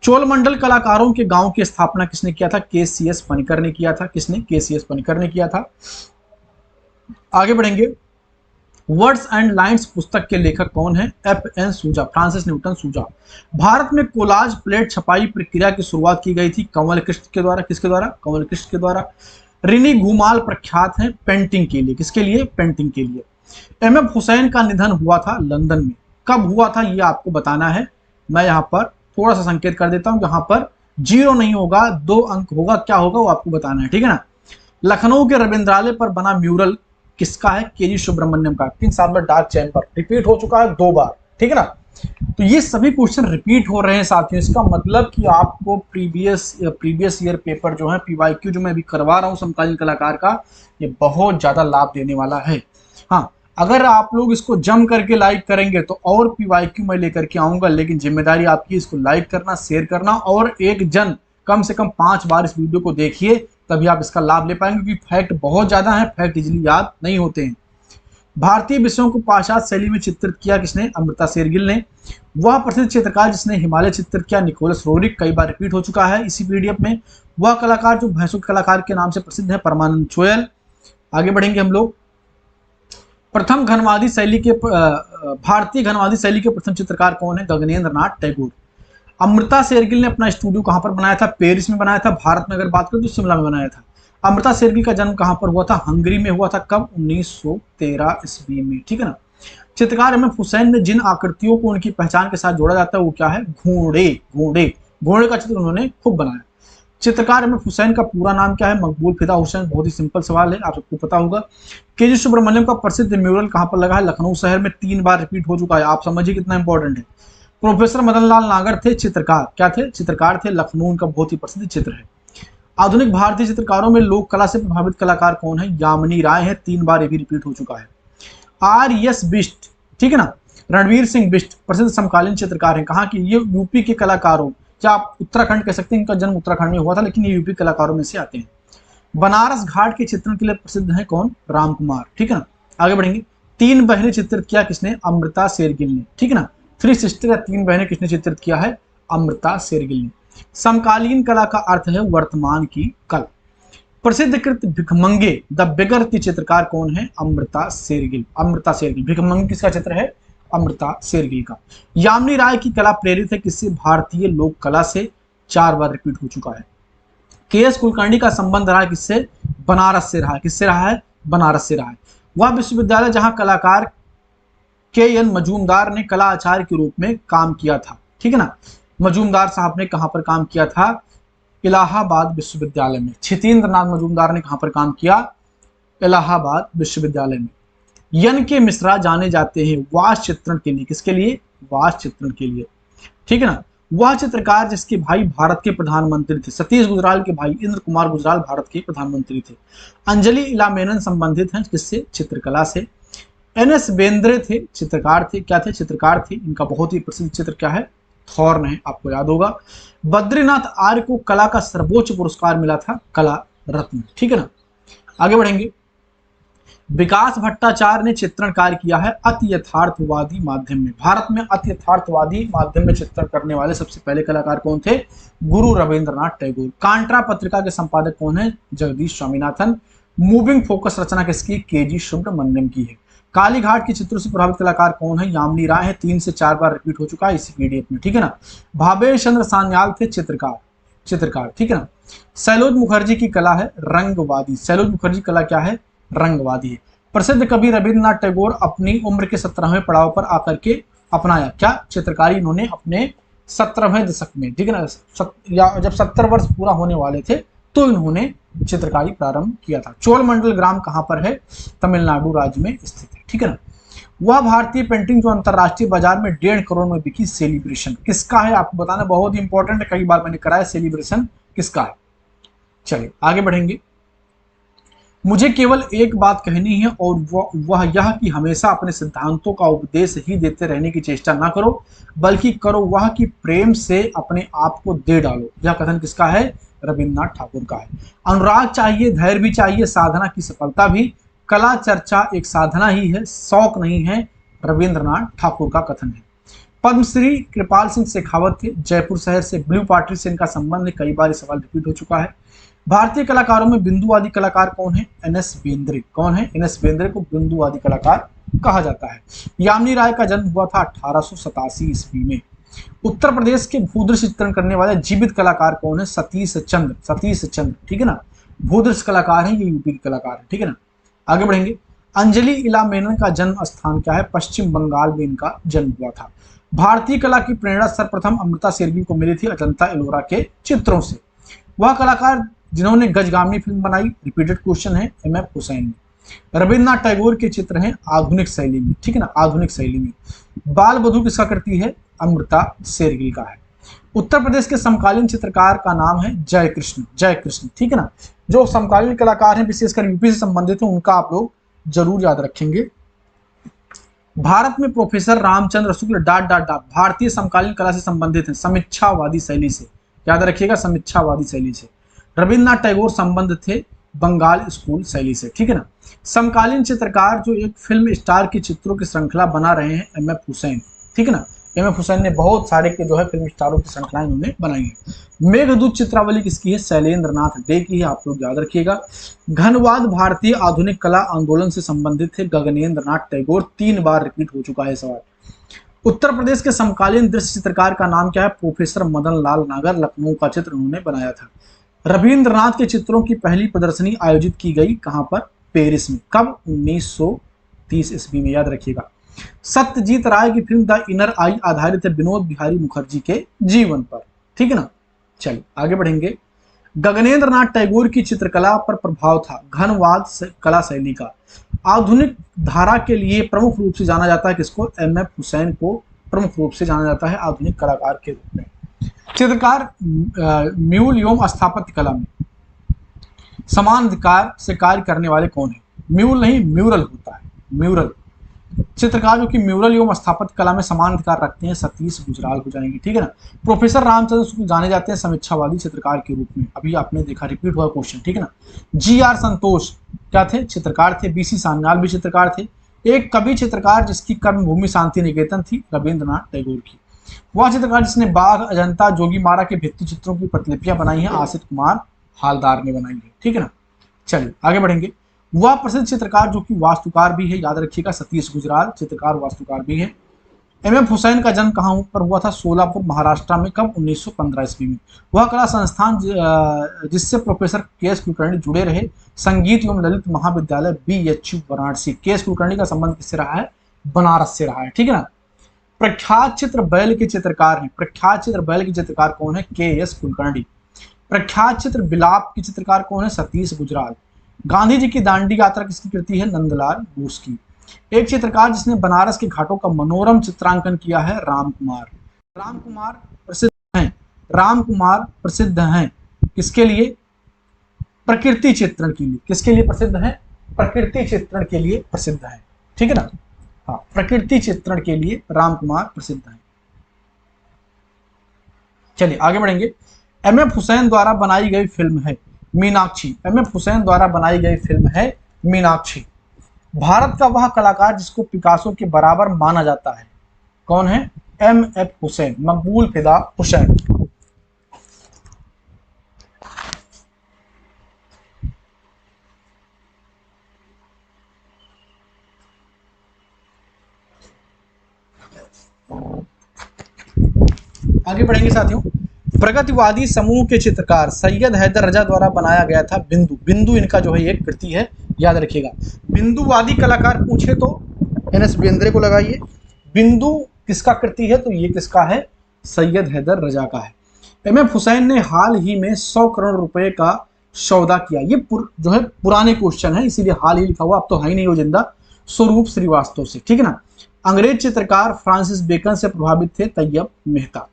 Cholamandal कलाकारों के गांव की स्थापना किसने किया था? के.सी.एस. पनिकर ने किया था। किसने? के.सी.एस. पनिकर ने किया था। आगे बढ़ेंगे। वर्ड्स एंड लाइन्स पुस्तक के लेखक कौन है? F.N. सूजा, फ्रांसिस न्यूटन सूजा। भारत में कोलाज प्लेट छपाई प्रक्रिया की शुरुआत की गई थी कमल कृष्ण के द्वारा। किसके द्वारा? कमल कृष्ण के द्वारा। रिनी घुमाल प्रख्यात है पेंटिंग के लिए। किसके लिए? पेंटिंग के लिए। एम.एफ. हुसैन का निधन हुआ था लंदन में। कब हुआ था ये आपको बताना है। मैं यहाँ पर थोड़ा सा संकेत कर देता हूँ, यहाँ पर 0 नहीं होगा, 2 अंक होगा, क्या होगा वो आपको बताना है, ठीक है ना। लखनऊ के रविंद्रालय पर बना म्यूरल किसका है? के.जी. सुब्रमण्यम का। Kings of the dark chamber repeat हो चुका है 2 बार, ठीक है ना। तो ये सभी क्वेश्चन रिपीट हो रहे हैं साथियों, इसका मतलब कि आपको प्रीवियस ईयर पेपर जो है पीवाईक्यू जो मैं अभी करवा रहा हूँ समकालीन कलाकार का, ये बहुत ज्यादा लाभ देने वाला है। हाँ, अगर आप लोग इसको जम करके लाइक करेंगे तो और पीवाईक्यू मैं लेकर के आऊंगा, लेकिन जिम्मेदारी आपकी इसको लाइक करना, शेयर करना, और एक जन कम से कम 5 बार इस वीडियो को देखिए, तभी आप इसका लाभ ले पाएंगे, क्योंकि फैक्ट बहुत ज्यादा है, फैक्ट इजीली याद नहीं होते हैं। भारतीय विषयों को पाश्चात्य शैली में चित्रित किया किसने? अमृता शेरगिल ने। वह प्रसिद्ध चित्रकार जिसने हिमालय चित्रित किया? निकोलस रोरिक, कई बार रिपीट हो चुका है इसी पीडीएफ में। वह कलाकार जो भैंसों के कलाकार के नाम से प्रसिद्ध है? परमानंद चोयल। आगे बढ़ेंगे हम लोग। प्रथम घनवादी शैली के भारतीय घनवादी शैली के प्रथम चित्रकार कौन है? गगनेंद्र नाथ टैगोर। अमृता शेरगिल ने अपना स्टूडियो कहां पर बनाया था? पेरिस में बनाया था। भारत में अगर बात करें तो शिमला में बनाया था। अमृता शेरगिल का जन्म कहां पर हुआ था? हंगरी में हुआ था। कब? 1913 ईस्वी में, ठीक है ना। चित्रकार एम.एफ. हुसैन ने जिन आकृतियों को उनकी पहचान के साथ जोड़ा जाता है वो क्या है? घोड़े। घोड़े घोड़े का चित्र उन्होंने खूब बनाया। चित्रकार एम.एफ. हुसैन का पूरा नाम क्या है? मकबूल फिदा हुसैन। बहुत ही सिंपल सवाल है, आप सबको पता होगा। के.जी. सुब्रमण्यम का प्रसिद्ध म्यूरल कहां पर लगा है? लखनऊ शहर में। 3 बार रिपीट हो चुका है, आप समझिए कितना इंपॉर्टेंट है। प्रोफेसर मदन लाल नागर थे चित्रकार, क्या थे? चित्रकार थे। लखनऊ उनका बहुत ही प्रसिद्ध चित्र है। आधुनिक भारतीय चित्रकारों में लोक कला से प्रभावित कलाकार कौन है? यामिनी राय है। 3 बार ये भी रिपीट हो चुका है। R.S. बिष्ट, ठीक है ना। रणवीर सिंह बिष्ट प्रसिद्ध समकालीन चित्रकार हैं। कहाँ की? ये यूपी के कलाकारों, क्या आप उत्तराखंड कह सकते हैं, इनका जन्म उत्तराखंड में हुआ था, लेकिन ये यूपी कलाकारों में से आते हैं। बनारस घाट के चित्रण के लिए प्रसिद्ध है कौन? राम कुमार, ठीक है ना। आगे बढ़ेंगे। 3 बहनें चित्रित किया किसने? अमृता शेरगिल ने, ठीक है ना। 3 सिस्टर या 3 बहनें किसने चित्रित किया है? अमृता शेरगिल ने। समकालीन कला का अर्थ है वर्तमान की कला। प्रसिद्ध कृत भिखमंगे द बिगर की चित्रकार कौन है? अमृता शेरगिल। अमृता शेरगिल। भिखमंगे किसका चित्र है? अमृता शेरगिल का। यामिनी राय की कला प्रेरित है किससे? भारतीय लोक कला से। 4 बार रिपीट हो चुका है। के.एस. कुलकर्णी का संबंध रहा है किससे? बनारस से रहा है। किससे रहा है? बनारस से रहा है। वह विश्वविद्यालय जहां कलाकार के.एन. मजूमदार ने कला आचार्य के रूप में काम किया था, ठीक है ना। मजूमदार साहब ने कहां पर काम किया था? इलाहाबाद विश्वविद्यालय में। क्षितेंद्र नाथ मजूमदार ने कहां पर काम किया? इलाहाबाद विश्वविद्यालय में। एन के मिश्रा जाने जाते हैं वास चित्रण के लिए। किसके लिए? वास चित्रण के लिए, ठीक है ना। वह चित्रकार जिसके भाई भारत के प्रधानमंत्री थे। सतीश गुजराल के भाई इंद्र कुमार गुजराल भारत के प्रधानमंत्री थे। अंजलि इला मेनन संबंधित हैं किससे? चित्रकला से। एन.एस. बेंद्रे थे, चित्रकार थे। क्या थे? चित्रकार थे। इनका बहुत ही प्रसिद्ध चित्र क्या है? थॉर्न है, आपको याद होगा। बद्रीनाथ आर्य को कला का सर्वोच्च पुरस्कार मिला था, कला रत्न, ठीक है ना। आगे बढ़ेंगे। विकास भट्टाचार्य ने चित्रण कार्य किया है अति यथार्थवादी माध्यम में। भारत में अति यथार्थवादी माध्यम में चित्रण करने वाले सबसे पहले कलाकार कौन थे? गुरु रविंद्रनाथ टैगोर। कांट्रा पत्रिका के संपादक कौन है? जगदीश स्वामीनाथन। मूविंग फोकस रचना किसकी? के.जी. सुब्रमण्यम की है। कालीघाट के चित्रों से प्रभावित कलाकार कौन है? यामिनी राय है। 3 से 4 बार रिपीट हो चुका है इसी पीडीएफ में, ठीक है ना। भावेश चंद्र सान्याल थे चित्रकार, ठीक है ना। सैलोज मुखर्जी की कला है रंगवादी। सैलोज मुखर्जी कला क्या है? रंगवादी है। प्रसिद्ध कवि रविंद्रनाथ टैगोर अपनी उम्र के 17वें पड़ाव पर आकर के अपनाया क्या? चित्रकारी इन्होंने अपने 17वें दशक में, ठीक है ना, या जब 70 वर्ष पूरा होने वाले थे तो इन्होंने चित्रकारी प्रारंभ किया था। चोलमंडल ग्राम कहां पर है? तमिलनाडु राज्य में स्थित है, ठीक है ना। वह भारतीय पेंटिंग जो अंतरराष्ट्रीय बाजार में 1.5 करोड़ में बिकी, सेलिब्रेशन किसका है? आपको बताना बहुत इंपॉर्टेंट है, कई बार मैंने कराया। सेलिब्रेशन किसका है? चलिए आगे बढ़ेंगे। मुझे केवल एक बात कहनी है और वह यह कि हमेशा अपने सिद्धांतों का उपदेश ही देते रहने की चेष्टा ना करो, बल्कि करो वह कि प्रेम से अपने आप को दे डालो। यह कथन किसका है? रविन्द्रनाथ ठाकुर का है। अनुराग चाहिए, धैर्य भी चाहिए, साधना की सफलता भी। कला चर्चा एक साधना ही है, शौक नहीं है। रविन्द्रनाथ ठाकुर का कथन है। पद्मश्री कृपाल सिंह शेखावत थे, जयपुर शहर से। ब्लू पार्टी से इनका संबंध है, कई बार ये सवाल रिपीट हो चुका है। भारतीय कलाकारों में बिंदुवादी कलाकार कौन है? एन.एस. बेंद्रे। कौन है? एन.एस. बेंद्रे को बिंदुवादी कलाकार कहा जाता है। यामिनी राय का जन्म हुआ था 1887 ईस्वी में। उत्तर प्रदेश के भूदृश्य चित्रण करने वाले जीवित कलाकार कौन है? सतीश चंद्र, ठीक है ना। भूदृश्य कलाकार है, ये यूपी के कलाकार है, ठीक है ना। आगे बढ़ेंगे। अंजलि इला मेनन का जन्म स्थान क्या है? पश्चिम बंगाल में इनका जन्म हुआ था। भारतीय कला की प्रेरणा सर्वप्रथम अमृता शेरगिल को मिली थी अजंता एलोरा के चित्रों से। वह कलाकार जिन्होंने गजगामिनी फिल्म बनाई, रिपीटेड क्वेश्चन है, एम.एफ. हुसैन ने। रविन्द्रनाथ टैगोर के चित्र हैं आधुनिक शैली में, ठीक है ना, आधुनिक शैली में। बाल बधू किसका करती है? अमृता शेरगिल का है। उत्तर प्रदेश के समकालीन चित्रकार का नाम है जयकृष्ण, ठीक है ना। जो समकालीन कलाकार हैं विशेषकर यूपी से संबंधित हैं, उनका आप लोग जरूर याद रखेंगे। भारत में प्रोफेसर रामचंद्र शुक्ल ... भारतीय समकालीन कला से संबंधित हैं समीक्षावादी शैली से, याद रखिएगा, समीक्षावादी शैली से। रविन्द्रनाथ टैगोर संबंध थे बंगाल स्कूल शैली से, ठीक है ना। समकालीन चित्रकार जो एक फिल्म स्टार की चित्रों की श्रृंखला बना रहे हैं, एम.एफ. हुसैन, ठीक है ना। एम.एफ. हुसैन ने बहुत सारे के जो है फिल्म स्टारों की श्रृंखलाएं उन्होंने बनाई है। मेघदूत चित्रावली किसकी है? शैलेंद्र नाथ डे की है, आप लोग याद रखिएगा। घनवाद भारतीय आधुनिक कला आंदोलन से संबंधित है, गगनेंद्र नाथ टैगोर। 3 बार रिपीट हो चुका है सवाल। उत्तर प्रदेश के समकालीन दृश्य चित्रकार का नाम क्या है? प्रोफेसर मदन लाल नागर। लखनऊ का चित्र उन्होंने बनाया था। रविन्द्रनाथ के चित्रों की पहली प्रदर्शनी आयोजित की गई कहां पर? पेरिस में। कब? 1930 ईस्वी में, याद रखिएगा। सत्यजीत राय की फिल्म द इनर आई आधारित है विनोद बिहारी मुखर्जी के जीवन पर, ठीक है ना। चलिए आगे बढ़ेंगे। गगनेंद्र नाथ टैगोर की चित्रकला पर प्रभाव था घनवाद कला शैली का। आधुनिक धारा के लिए प्रमुख रूप से जाना जाता है किसको? एम.एफ. हुसैन को प्रमुख रूप से जाना जाता है आधुनिक कलाकार के रूप में। चित्रकार म्यूल एवं स्थापत्य कला में समान अधिकार से कार्य करने वाले कौन है? म्यूल नहीं, म्यूरल होता है, म्यूरल। चित्रकार जो कि म्यूरल एवं स्थापत्य कला में समान अधिकार रखते हैं, सतीश गुजराल हो जाएंगे, ठीक है ना। प्रोफेसर रामचंद्र शुक्ल जाने जाते हैं समीक्षावादी चित्रकार के रूप में, अभी आपने देखा, रिपीट हुआ क्वेश्चन, ठीक है ना। जी.आर. संतोष क्या थे? चित्रकार थे। बी.सी. सान्याल भी चित्रकार थे। एक कवि चित्रकार जिसकी कर्मभूमि शांति निकेतन थी, रविन्द्रनाथ टैगोर की। वह चित्रकार जिसने बाघ, अजंता, जोगीमारा के भित्ति चित्रों की प्रतिलिपियां बनाई हैं, आसित कुमार हालदार ने बनाई है, ठीक है ना। चलिए आगे बढ़ेंगे। वह प्रसिद्ध चित्रकार जो कि वास्तुकार भी है, याद रखिएगा, सतीश गुजराल चित्रकार वास्तुकार भी है। एम.एफ. हुसैन का जन्म कहां पर हुआ था? सोलापुर महाराष्ट्र में। कब? 1915 ईस्वी में। वह कला संस्थान जिससे प्रोफेसर के.एस. कुलकर्णी जुड़े रहे, संगीत एवं ललित महाविद्यालय बी.एच.यू. वाराणसी। के.एस. कुलकर्णी का संबंध किससे रहा है? बनारस से रहा है, ठीक है ना। प्रख्यात चित्र बैल के चित्रकार हैं। प्रख्यात चित्र बैल के चित्रकार कौन है? के.एस. कुलकर्णी। प्रख्यात चित्र बिलाप के चित्रकार कौन है? सतीश गुजराल। गांधी जी की दांडी यात्रा किसकी कृति है? नंदलाल बोस की। एक चित्रकार जिसने बनारस के घाटों का मनोरम चित्रांकन किया है? राम कुमार। राम कुमार प्रसिद्ध हैं, राम कुमार प्रसिद्ध हैं किसके लिए? प्रकृति चित्रण के लिए। किसके लिए प्रसिद्ध है? प्रकृति चित्रण के लिए प्रसिद्ध है, ठीक है ना। हाँ, प्रकृति चित्रण के लिए राम कुमार प्रसिद्ध है। चलिए आगे बढ़ेंगे। एम एफ हुसैन द्वारा बनाई गई फिल्म है मीनाक्षी। एम एफ हुसैन द्वारा बनाई गई फिल्म है मीनाक्षी। भारत का वह कलाकार जिसको पिकासो के बराबर माना जाता है, कौन है? एम एफ हुसैन, मकबूल फिदा हुसैन। आगे बढ़ेंगे साथियों। प्रगतिवादी समूह के चित्रकार सैयद हैदर रजा द्वारा बनाया गया था बिंदु। बिंदु इनका जो है एक कृति है, याद रखिएगा। बिंदुवादी कलाकार पूछे तो एनएस बेंद्रे को लगाइए। बिंदु किसका कृति है? तो ये किसका है? सैयद हैदर रजा का है। एम एफ हुसैन ने हाल ही में 100 करोड़ रुपए का सौदा किया। ये जो है पुराने क्वेश्चन है, इसीलिए हाल ही लिखा हुआ, अब तो है ही नहीं वो जिंदा। स्वरूप श्रीवास्तव से, ठीक है ना। अंग्रेज चित्रकार फ्रांसिस बेकन से प्रभावित थे तैयब मेहता।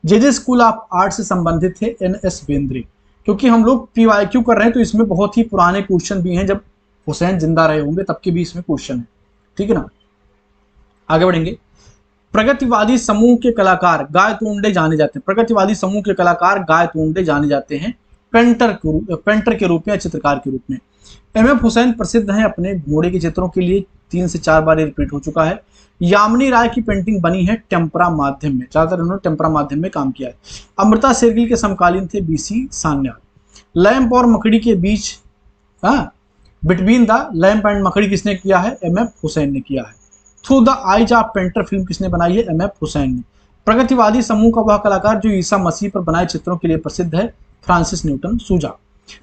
जे स्कूल ऑफ आर्ट से संबंधित थे एनएस बेंद्रे। क्योंकि हम लोग पीवाईक्यू कर रहे हैं तो इसमें बहुत ही पुराने क्वेश्चन भी हैं, जब हुसैन जिंदा रहे होंगे तब के भी इसमें क्वेश्चन है, ठीक है ना। आगे बढ़ेंगे। प्रगतिवादी समूह के कलाकार गायतोंडे जाने जाते हैं। प्रगतिवादी समूह के कलाकार गायतोंडे जाने जाते हैं पेंटर के रूप में या चित्रकार के रूप में। एम एफ हुसैन प्रसिद्ध हैं अपने घोड़े के चित्रों के लिए, 3 से 4 बार रिपीट हो चुका है। यामिनी राय की पेंटिंग बनी है टेम्परा माध्यम में, ज्यादातर उन्होंने टेम्परा माध्यम में काम किया है। अमृता शेरगिल के समकालीन थे बीसी सान्याल। लैंप और मकड़ी के बीच, बिटवीन द लैंप एंड मकड़ी किसने किया है? एम एफ हुसैन ने किया है। Through the eyes of painter film किसने बनाई है? एम एफ हुसैन ने। प्रगतिवादी समूह का वह कलाकार जो ईसा मसीह पर बनाए चित्रों के लिए प्रसिद्ध है? फ्रांसिस न्यूटन सूजा।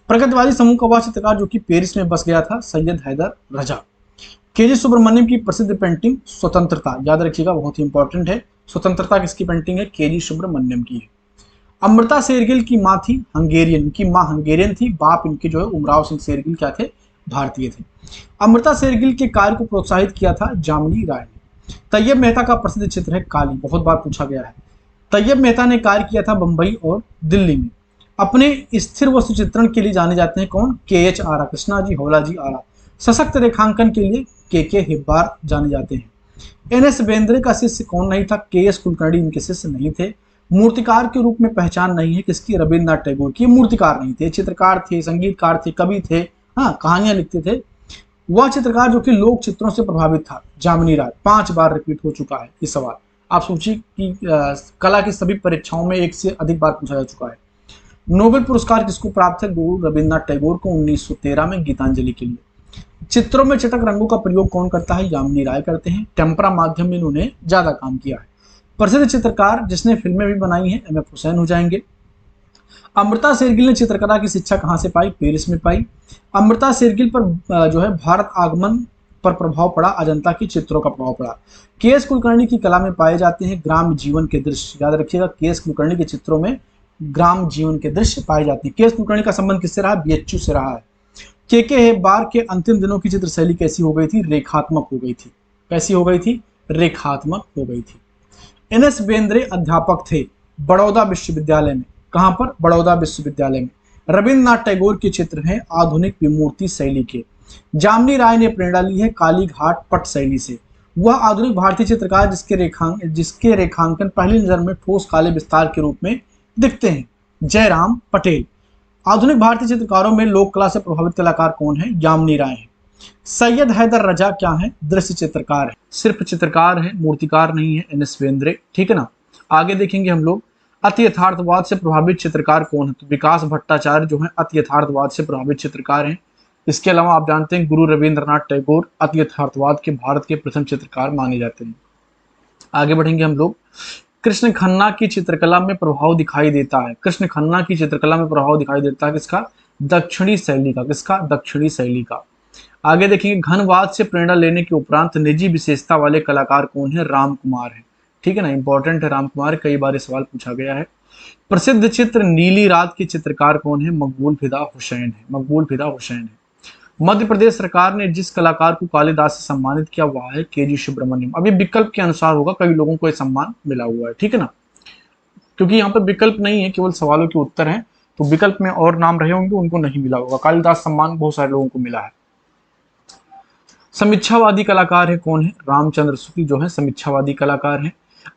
प्रगतिवादी समूह का वह चित्रकार जो कि पेरिस में बस गया था? सैयद हैदर रजा। केजी सुब्रमण्यम की प्रसिद्ध पेंटिंग स्वतंत्रता, याद रखिएगा, बहुत ही इंपॉर्टेंट है। स्वतंत्रता किसकी पेंटिंग है? केजी सुब्रमण्यम की है। अमृता शेरगिल की माँ थी हंगेरियन, इनकी माँ हंगेरियन थी, बाप इनके जो है उमराव सिंह शेरगिल क्या थे? भारतीय थे। अमृता शेरगिल के कार्य को प्रोत्साहित किया था जामिनी राय ने। तैयब मेहता का प्रसिद्ध चित्र है काली, बहुत बार पूछा गया है। तैयब मेहता ने कार्य किया था बंबई और दिल्ली में। अपने स्थिर वस्तु चित्रण के लिए जाने जाते हैं कौन? KH आरा, कृष्णा जी हौला जी आरा। सशक्त रेखांकन के लिए KK हिब्बार जाने जाते हैं। एनएस बेंद्रे का शिष्य कौन नहीं था? KS कुलकर्णी इनके शिष्य नहीं थे। मूर्तिकार के रूप में पहचान नहीं है किसकी? रविन्द्रनाथ टैगोर की। मूर्तिकार नहीं थे, चित्रकार थे, संगीतकार थे, कवि थे, हाँ कहानियां लिखते थे। वह चित्रकार जो कि लोक चित्रों से प्रभावित था? जामिनी राय। 5 बार रिपीट हो चुका है ये सवाल। आप सोचिए कि कला की सभी परीक्षाओं में 1 से अधिक बार पूछा जा चुका है। नोबेल पुरस्कार किसको प्राप्त है? गुरु रविन्द्रनाथ टैगोर को 1913 में गीतांजलि के लिए। चित्रों में चटक रंगों का प्रयोग कौन करता है? यामिनी राय करते हैं। टेम्परा माध्यम में इन्होंने ज्यादा काम किया है। प्रसिद्ध चित्रकार जिसने फिल्में भी बनाई हैं एम एफ हुसैन हो जाएंगे। अमृता शेरगिल ने चित्रकला की शिक्षा कहाँ से पाई? पेरिस में पाई। अमृता शेरगिल पर जो है भारत आगमन पर प्रभाव पड़ा, अजंता की चित्रों का प्रभाव पड़ा। KS कुलकर्णी की कला में पाए जाते हैं ग्राम जीवन के दृश्य, याद रखिएगा, KS कुलकर्णी के चित्रों में ग्राम जीवन के दृश्य पाए जाते हैं। KS कुलकर्णी का संबंध किससे रहा? BHU से रहा है। KK हेब्बार के अंतिम दिनों की चित्र शैली कैसी हो गई थी? रेखात्मक हो गई थी। कैसी हो गई थी? रेखात्मक हो गई थी। NS बेंद्रे अध्यापक थे बड़ौदा विश्वविद्यालय में। कहां पर? बड़ौदा विश्वविद्यालय में। रविन्द्रनाथ टैगोर के चित्र हैं आधुनिक विमूर्ति शैली के। जामिनी राय ने प्रेरणा ली है काली घाट पट शैली से। वह आधुनिक भारतीय चित्रकार जिसके रेखांकन पहली नजर में ठोस काले विस्तार के रूप में दिखते हैं? जयराम पटेल। आधुनिक भारतीय चित्रकारों में लोक कला से प्रभावित कलाकार कौन है? यामिनी राय है। सैयद हैदर रजा क्या है? दृश्य चित्रकार है, सिर्फ चित्रकार है, मूर्तिकार नहीं है। NS बेंद्रे, ठीक है ना। आगे देखेंगे हम लोग अति यथार्थवाद से प्रभावित चित्रकार कौन है? तो विकास भट्टाचार्य जो है अति यथार्थवाद से प्रभावित चित्रकार हैं। इसके अलावा आप जानते हैं गुरु रविन्द्रनाथ टैगोर अति यथार्थवाद के भारत के प्रथम चित्रकार माने जाते हैं। आगे बढ़ेंगे हम लोग। कृष्ण खन्ना की चित्रकला में प्रभाव दिखाई देता है। कृष्ण खन्ना की चित्रकला में प्रभाव दिखाई देता है किसका? दक्षिणी शैली का। किसका? दक्षिणी शैली का। आगे देखेंगे घनवाद से प्रेरणा लेने के उपरांत निजी विशेषता वाले कलाकार कौन है? राम कुमार है, ठीक है ना। इंपॉर्टेंट है राम कुमार, कई बार सवाल पूछा गया है। प्रसिद्ध चित्र नीली रात के चित्रकार कौन है? मकबूल फिदा हुसैन है। मकबूल फिदा हुसैन है। मध्य प्रदेश सरकार ने जिस कलाकार को कालिदास से सम्मानित किया वह है केजी सुब्रमण्यम। अब ये विकल्प के अनुसार होगा, कई लोगों को यह सम्मान मिला हुआ है, ठीक है ना, क्योंकि यहाँ पर विकल्प नहीं है, केवल सवालों के उत्तर हैं, तो विकल्प में और नाम रहे होंगे उनको नहीं मिला होगा। कालिदास सम्मान बहुत सारे लोगों को मिला है। समीक्षावादी कलाकार है कौन है? रामचंद्र शुक्ल जो है समीक्षावादी कलाकार है।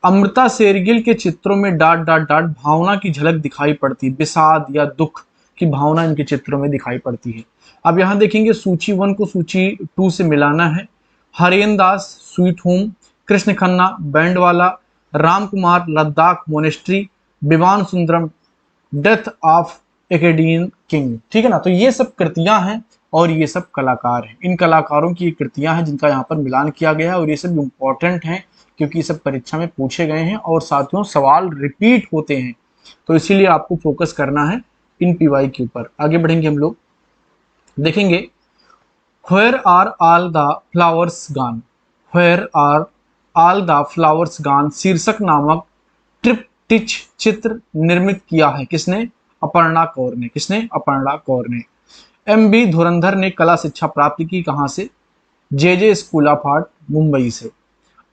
अमृता शेरगिल के चित्रों में डाट डाट डाट भावना की झलक दिखाई पड़ती है, विषाद या दुख की भावना इनके चित्रों में दिखाई पड़ती है। अब यहाँ देखेंगे सूची 1 को सूची 2 से मिलाना है। हरेन दास स्वीट होम, कृष्ण खन्ना बैंडवाला, Ram Kumar Ladakh monastery, Vivan Sundaram death of Arcadian king, ठीक है ना। तो ये सब कृतियां हैं और ये सब कलाकार हैं। इन कलाकारों की कृतियां हैं जिनका यहाँ पर मिलान किया गया है, और ये सब इम्पोर्टेंट हैं क्योंकि ये सब परीक्षा में पूछे गए हैं और साथियों सवाल रिपीट होते हैं, तो इसीलिए आपको फोकस करना है इन पीवाई के ऊपर। आगे बढ़ेंगे हम लोग, देखेंगे where are all the flowers gone. Where are all the flowers gone शीर्षक नामक ट्रिप्टिच चित्र निर्मित किया है किसने? अपर्णा कौर ने। किसने? अपर्णा कौर ने। एम.बी. धुरंधर ने कला शिक्षा प्राप्त की कहां से? जे स्कूल ऑफ आर्ट मुंबई से।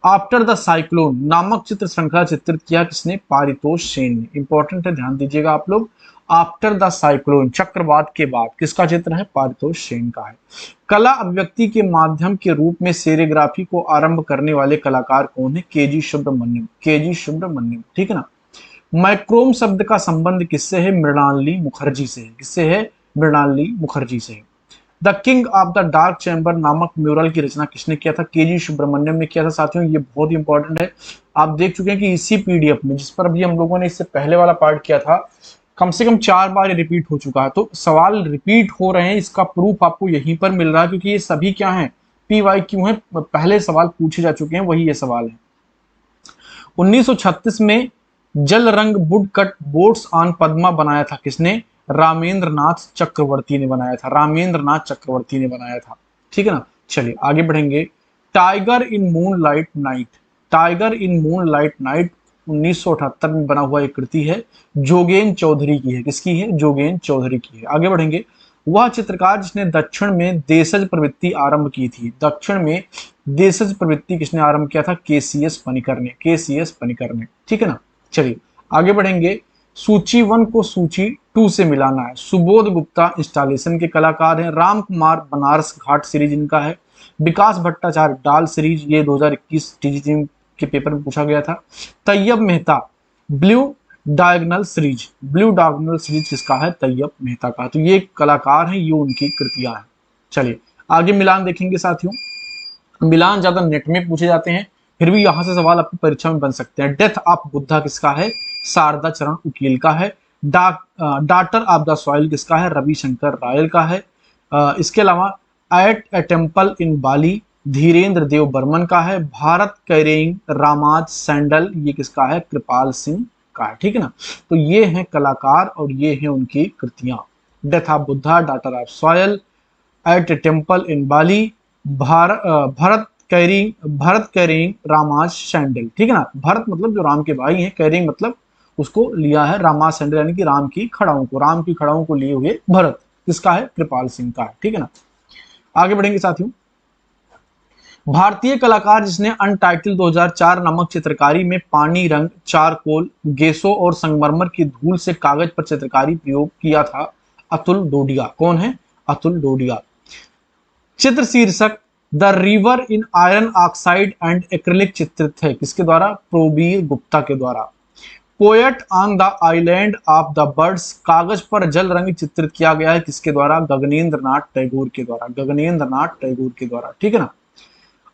आफ्टर द साइक्लोन नामक चित्र श्रृंखला चित्रित किया किसने? पारितोष सेन ने। इंपॉर्टेंट है, ध्यान दीजिएगा आप लोग। आफ्टर द साइक्लोन चक्रवात के बाद किसका चित्र है? पारितोष सेन का है। कला अभिव्यक्ति के माध्यम के रूप में सेरिग्राफी को आरंभ करने वाले कलाकार कौन है? केजी सुब्रमण्यम। केजी सुब्रमण्यम, ठीक है ना। माइक्रोम शब्द का संबंध किससे है? मृणालिनी मुखर्जी से है। किससे है? मृणालिनी मुखर्जी से है। The king of the dark chamber नामक म्यूरल की रचना किसने किया था? केजी सुब्रमण्यम ने किया था। साथियों ये बहुत ही इंपॉर्टेंट है, आप देख चुके हैं कि इसी पीडीएफ में जिस पर अभी हम लोगों ने इससे पहले वाला पार्ट किया था, कम से कम 4 बार ये रिपीट हो चुका है। तो सवाल रिपीट हो रहे हैं, इसका प्रूफ आपको यहीं पर मिल रहा है, क्योंकि ये सभी क्या है? PYQ है, पहले सवाल पूछे जा चुके हैं, वही ये सवाल है। 1936 में जल रंग would cut boats on Padma बनाया था किसने? रामेंद्र नाथ चक्रवर्ती ने बनाया था। रामेंद्र नाथ चक्रवर्ती ने बनाया था, ठीक है ना। चलिए आगे बढ़ेंगे। Tiger in moon light night. Tiger in moon light night 1978 में बना हुआ एक कृति है, जोगेन चौधरी की है। किसकी है? जोगेन चौधरी की है। आगे बढ़ेंगे। वह चित्रकार जिसने दक्षिण में देशज प्रवृत्ति आरंभ की थी। दक्षिण में देशज प्रवृत्ति किसने आरंभ किया था? केसीएस पनिकर ने। केसीएस पनिकर ने, ठीक है ना। चलिए आगे बढ़ेंगे। सूची 1 को सूची 2 से मिलाना है। सुबोध गुप्ता इंस्टॉलेशन के कलाकार हैं। राम कुमार बनारस घाट सीरीज इनका है। विकास भट्टाचार्य डाल सीरीज, ये 2021 टीजीटी के पेपर में पूछा गया था। Tyeb Mehta blue diagonal series. Blue diagonal series किसका है? तैयब मेहता का। तो ये कलाकार हैं, ये उनकी कृतियां हैं। चलिए आगे मिलान देखेंगे साथियों। मिलान ज्यादा नेट में पूछे जाते हैं, फिर भी यहां से सवाल आपकी परीक्षा में बन सकते हैं। डेथ ऑफ बुद्धा किसका है? शारदा चरण उकील का है। डॉटर ऑफ द सॉइल किसका है? रविशंकर रायल का है। इसके अलावा एट ए टेम्पल इन बाली धीरेन्द्र देव बर्मन का है। भारत कैरिंग रामाज सैंडल, ये किसका है? कृपाल सिंह का है, ठीक है ना। तो ये हैं कलाकार और ये हैं उनकी कृतियां। Death of Buddha, daughter of soil, at a temple in Bali, Bharat carrying Rama's sandal, ठीक है ना। भरत मतलब जो राम के भाई हैं, कैरिंग मतलब उसको लिया है रामाज सैंडल यानी कि राम की खड़ाओं को लिए हुए भरत किसका है? कृपाल सिंह का है, ठीक है ना। आगे बढ़ेंगे साथियों। भारतीय कलाकार जिसने अनटाइटल 2004 नामक चित्रकारी में पानी रंग, चारकोल, गेसो और संगमरमर की धूल से कागज पर चित्रकारी प्रयोग किया था, अतुल डोडिया। कौन है? अतुल डोडिया। चित्र शीर्षक the river in iron oxide and acrylic चित्रित है किसके द्वारा? प्रोबीर गुप्ता के द्वारा। Poet on the island of the birds कागज पर जल रंग चित्रित किया गया है किसके द्वारा? गगनेंद्र नाथ टैगोर के द्वारा। गगनेंद्र नाथ टैगोर के द्वारा, ठीक है ना।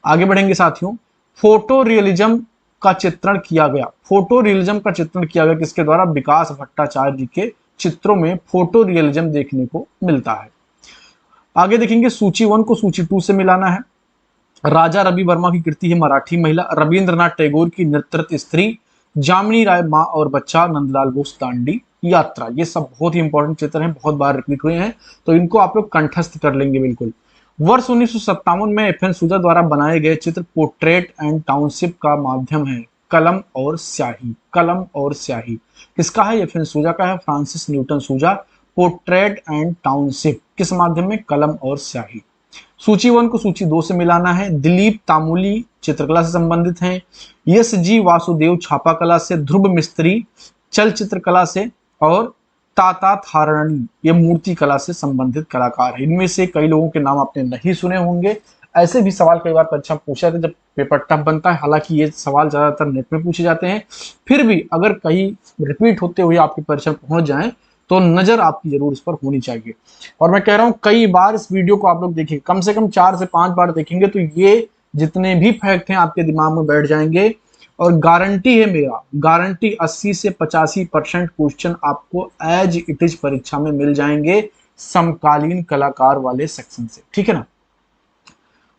आगे बढ़ेंगे साथियों। फोटो रियलिज्म का चित्रण किया गया। फोटो रियलिज्म का चित्रण किया गया किसके द्वारा? विकास भट्टाचार्य जी के चित्रों में फोटो रियलिज्म देखने को मिलता है। आगे देखेंगे। सूची 1 को सूची 2 से मिलाना है। राजा रवि वर्मा की कृति है मराठी महिला। रविंद्रनाथ टैगोर की नृत्य स्त्री। जामिनी राय माँ और बच्चा। नंदलाल बोस दांडी यात्रा। ये सब बहुत ही इंपॉर्टेंट चित्र हैं, बहुत बार रिपीट हुए हैं, तो इनको आप लोग कंठस्थ कर लेंगे बिल्कुल। वर्ष 1957 में FN सूजा द्वारा बनाए गए चित्र पोर्ट्रेट एंड टाउनशिप का माध्यम है। कलम और स्याही। कलम और स्याही किसका है? ये फिर सूजा का है, फ्रांसिस न्यूटन सूजा। पोर्ट्रेट एंड टाउनशिप किस माध्यम में? कलम और स्याही। सूची 1 को सूची 2 से मिलाना है। दिलीप तामूली चित्रकला से संबंधित हैं। यश जी वासुदेव छापा कला से। ध्रुव मिस्त्री चलचित्र कला से। और ताता थारणी ये मूर्ति कला से संबंधित कलाकार है। इनमें से कई लोगों के नाम आपने नहीं सुने होंगे। ऐसे भी सवाल कई बार परीक्षा में पूछे जाते हैं जब पेपर टफ बनता है। हालांकि ये सवाल ज्यादातर नेट में पूछे जाते हैं, फिर भी अगर कहीं रिपीट होते हुए आपकी परीक्षा में पहुंच जाए तो नजर आपकी जरूर इस पर होनी चाहिए। और मैं कह रहा हूं कई बार इस वीडियो को आप लोग देखेंगे, कम से कम 4 से 5 बार देखेंगे तो ये जितने भी फैक्ट हैं आपके दिमाग में बैठ जाएंगे। और गारंटी है मेरा, गारंटी 80 से 85% क्वेश्चन आपको एज इट इज परीक्षा में मिल जाएंगे समकालीन कलाकार वाले सेक्शन से। ठीक है ना।